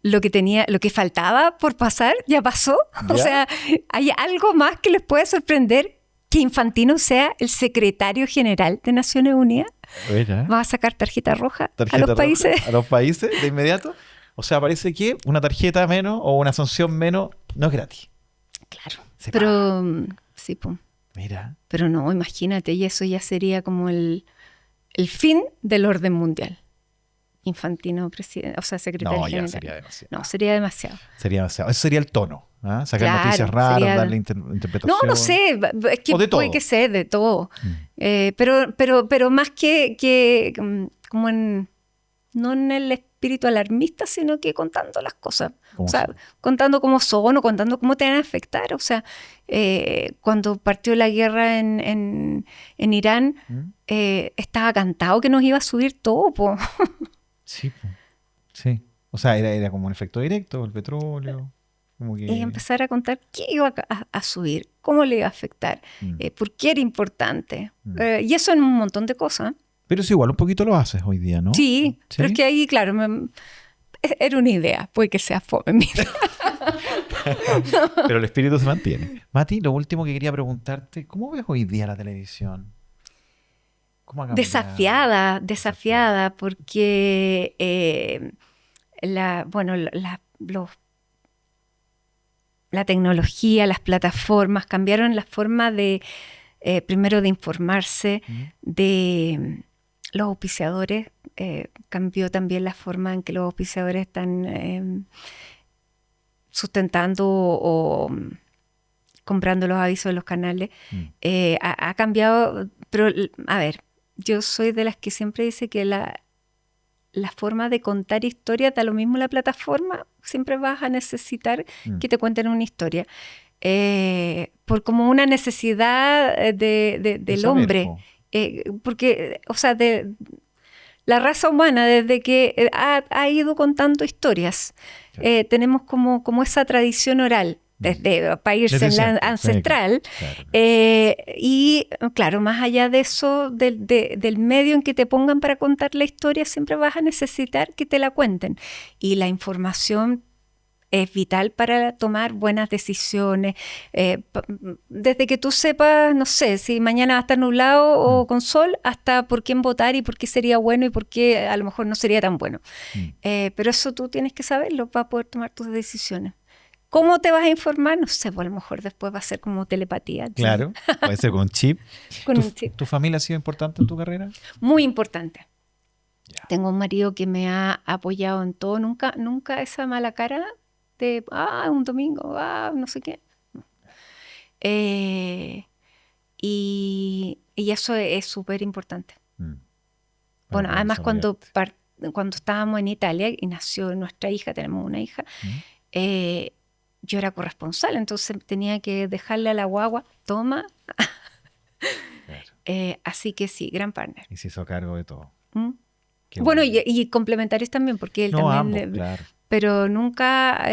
[SPEAKER 3] lo que faltaba por pasar ya pasó. O
[SPEAKER 1] ¿Ya?
[SPEAKER 3] sea, hay algo más que les puede sorprender que Infantino sea el secretario general de Naciones Unidas.
[SPEAKER 1] Mira,
[SPEAKER 3] Va a sacar tarjeta roja
[SPEAKER 1] tarjeta
[SPEAKER 3] a los
[SPEAKER 1] roja
[SPEAKER 3] países.
[SPEAKER 1] a los países de inmediato. O sea, parece que una tarjeta menos o una sanción menos no es gratis.
[SPEAKER 3] Claro.
[SPEAKER 1] Se paga.
[SPEAKER 3] Pero, sí, pues.
[SPEAKER 1] Mira,
[SPEAKER 3] Pero no, imagínate, y eso ya sería como el fin del orden mundial. Infantino, presidente, o sea, secretario
[SPEAKER 1] no, ya
[SPEAKER 3] general.
[SPEAKER 1] sería demasiado.
[SPEAKER 3] No, sería demasiado.
[SPEAKER 1] Sería demasiado. Ese sería el tono. ¿Ah? Sacar
[SPEAKER 3] Claro,
[SPEAKER 1] noticias raras,
[SPEAKER 3] sería-
[SPEAKER 1] darle interpretación.
[SPEAKER 3] No sé, es que
[SPEAKER 1] O de
[SPEAKER 3] puede
[SPEAKER 1] todo.
[SPEAKER 3] que sea de todo. Pero más que como no en el espíritu alarmista, sino que contando las cosas.
[SPEAKER 1] ¿Cómo
[SPEAKER 3] O sea,
[SPEAKER 1] son?
[SPEAKER 3] contando cómo son o contando cómo te van a afectar. O sea, cuando partió la guerra en Irán, estaba cantado que nos iba a subir todo, po.
[SPEAKER 1] Sí, po. Sí. O sea, era como un efecto directo, el petróleo. Como que...
[SPEAKER 3] Y empezar a contar qué iba a subir, cómo le iba a afectar, por qué era importante. Y eso en un montón de cosas.
[SPEAKER 1] Pero es igual, un poquito lo haces hoy día, ¿no?
[SPEAKER 3] Sí, pero es que ahí, claro, era una idea, puede que sea fome. Mira.
[SPEAKER 1] Pero el espíritu se mantiene. Mati, lo último que quería preguntarte, ¿cómo ves hoy día la televisión? ¿Cómo ha cambiado?
[SPEAKER 3] Desafiada, porque la tecnología, las plataformas cambiaron la forma de, primero de informarse, de los auspiciadores, cambió también la forma en que los auspiciadores están sustentando o comprando los avisos de los canales. Ha cambiado, pero a ver, yo soy de las que siempre dice que la forma de contar historias, da lo mismo la plataforma, siempre vas a necesitar que te cuenten una historia. Por como una necesidad del hombre. Porque, o sea, de la raza humana, desde que ha ido contando historias, tenemos como esa tradición oral. Desde países ancestral. Claro. Y claro, más allá de eso, del medio en que te pongan para contar la historia, siempre vas a necesitar que te la cuenten. Y la información es vital para tomar buenas decisiones. Desde que tú sepas, no sé, si mañana va a estar nublado o con sol, hasta por quién votar y por qué sería bueno y por qué a lo mejor no sería tan bueno. Pero eso tú tienes que saberlo para poder tomar tus decisiones. ¿Cómo te vas a informar? No sé, pues a lo mejor después va a ser como telepatía. ¿Sí?
[SPEAKER 1] Claro, puede ser con un chip.
[SPEAKER 3] Con un chip.
[SPEAKER 1] ¿Tu familia ha sido importante en tu carrera?
[SPEAKER 3] Muy importante. Yeah. Tengo un marido que me ha apoyado en todo. Nunca esa mala cara de, un domingo, no sé qué. Y eso es súper importante. Bueno, además cuando estábamos en Italia y nació nuestra hija, tenemos una hija, yo era corresponsal, entonces tenía que dejarle a la guagua, toma. Claro. Así que sí, gran partner.
[SPEAKER 1] Y se hizo cargo de todo.
[SPEAKER 3] Bueno, y complementarios también, porque él también...
[SPEAKER 1] ambos, claro.
[SPEAKER 3] Pero nunca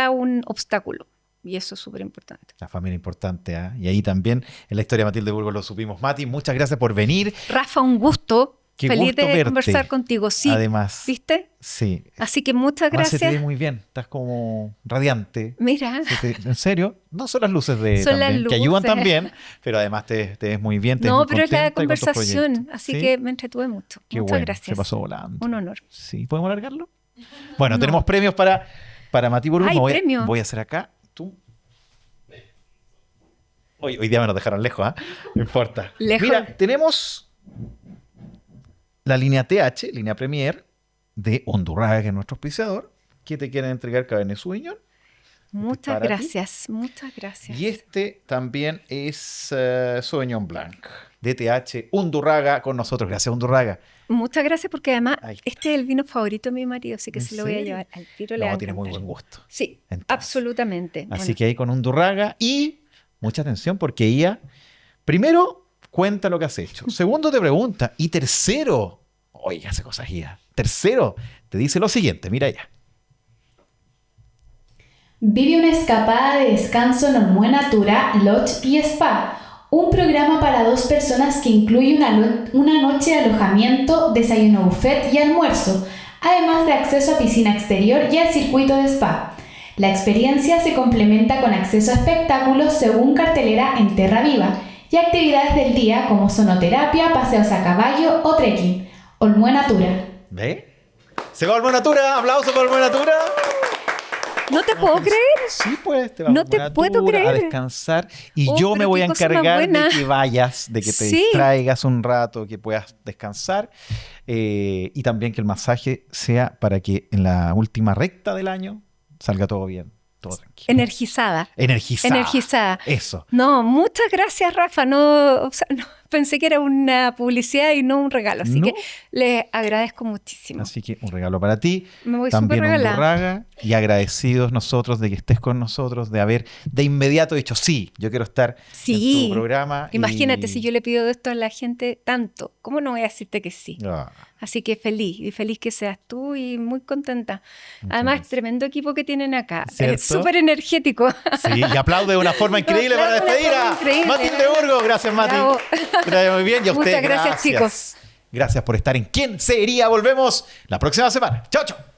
[SPEAKER 3] un obstáculo. Y eso es súper importante.
[SPEAKER 1] La familia importante, ¿eh? Y ahí también en la historia de Matilde Burgos lo supimos. Mati, muchas gracias por venir.
[SPEAKER 3] Rafa, un gusto.
[SPEAKER 1] Qué
[SPEAKER 3] feliz
[SPEAKER 1] gusto
[SPEAKER 3] de
[SPEAKER 1] verte.
[SPEAKER 3] Conversar contigo. Sí,
[SPEAKER 1] además.
[SPEAKER 3] ¿Viste?
[SPEAKER 1] Sí.
[SPEAKER 3] Así que muchas gracias.
[SPEAKER 1] Se te ve muy bien. Estás como radiante.
[SPEAKER 3] Mira.
[SPEAKER 1] En serio. No son las luces
[SPEAKER 3] son las luces.
[SPEAKER 1] que ayudan también, pero además te ves muy bien.
[SPEAKER 3] No, pero es la conversación. Así ¿sí? que me entretuve mucho.
[SPEAKER 1] Qué
[SPEAKER 3] muchas
[SPEAKER 1] bueno.
[SPEAKER 3] gracias.
[SPEAKER 1] Se pasó volando.
[SPEAKER 3] Un honor.
[SPEAKER 1] Sí. ¿Podemos largarlo? Bueno, tenemos premios para Mati Burgos. Voy a hacer acá. Tú. Hoy día me nos dejaron lejos, ¿eh? No importa.
[SPEAKER 3] Lejos.
[SPEAKER 1] Mira, tenemos la línea TH, línea Premier, de Undurraga, que es nuestro auspiciador, que te quieren entregar Cabernet Sauvignon.
[SPEAKER 3] Muchas gracias.
[SPEAKER 1] Y este también es Sauvignon Blanc, de TH, Undurraga, con nosotros. Gracias, Undurraga.
[SPEAKER 3] Muchas gracias, porque además este es el vino favorito de mi marido, así que se lo voy a llevar al tiro.
[SPEAKER 1] No, tiene muy buen gusto.
[SPEAKER 3] Sí, entonces, absolutamente.
[SPEAKER 1] Así que ahí con Undurraga y mucha atención, porque ella, primero, cuenta lo que has hecho. Segundo, te pregunta. Y tercero, oye, hace cosas guías. Tercero, te dice lo siguiente. Mira ya.
[SPEAKER 2] Vive una escapada de descanso en Olmué Natura, Lodge y Spa. Un programa para 2 personas que incluye una noche de alojamiento, desayuno buffet y almuerzo, además de acceso a piscina exterior y al circuito de spa. La experiencia se complementa con acceso a espectáculos según cartelera en Terra Viva y actividades del día como sonoterapia, paseos a caballo o trekking. Olmué Natura.
[SPEAKER 1] ¿Ve? Se va a Olmué Natura. Aplauso para Olmué Natura.
[SPEAKER 3] No te puedo creer.
[SPEAKER 1] Sí, pues, te vas
[SPEAKER 3] no te puedo creer.
[SPEAKER 1] A descansar. Y yo me voy a encargar de que vayas, de que te distraigas un rato, que puedas descansar. Y también que el masaje sea para que en la última recta del año salga todo bien, todo tranquilo.
[SPEAKER 3] Energizada.
[SPEAKER 1] Eso.
[SPEAKER 3] No, muchas gracias, Rafa. No, pensé que era una publicidad y no un regalo. Así que les agradezco muchísimo.
[SPEAKER 1] Así que un regalo para ti.
[SPEAKER 3] Me voy
[SPEAKER 1] también
[SPEAKER 3] súper regalada.
[SPEAKER 1] Undurraga, y agradecidos nosotros de que estés con nosotros, de haber de inmediato dicho, sí, yo quiero estar en tu programa.
[SPEAKER 3] Imagínate si yo le pido esto a la gente tanto. ¿Cómo no voy a decirte que sí? Así que feliz que seas tú y muy contenta. Además, tremendo equipo que tienen acá. Es súper energético.
[SPEAKER 1] Sí, y aplaude de una forma increíble para despedir a Matilde Burgos. Gracias, Mati. Gracias, muy bien. Y a ustedes,
[SPEAKER 3] muchas gracias, chicos.
[SPEAKER 1] Gracias por estar en ¿Quién Sería? Volvemos la próxima semana. Chao, chao.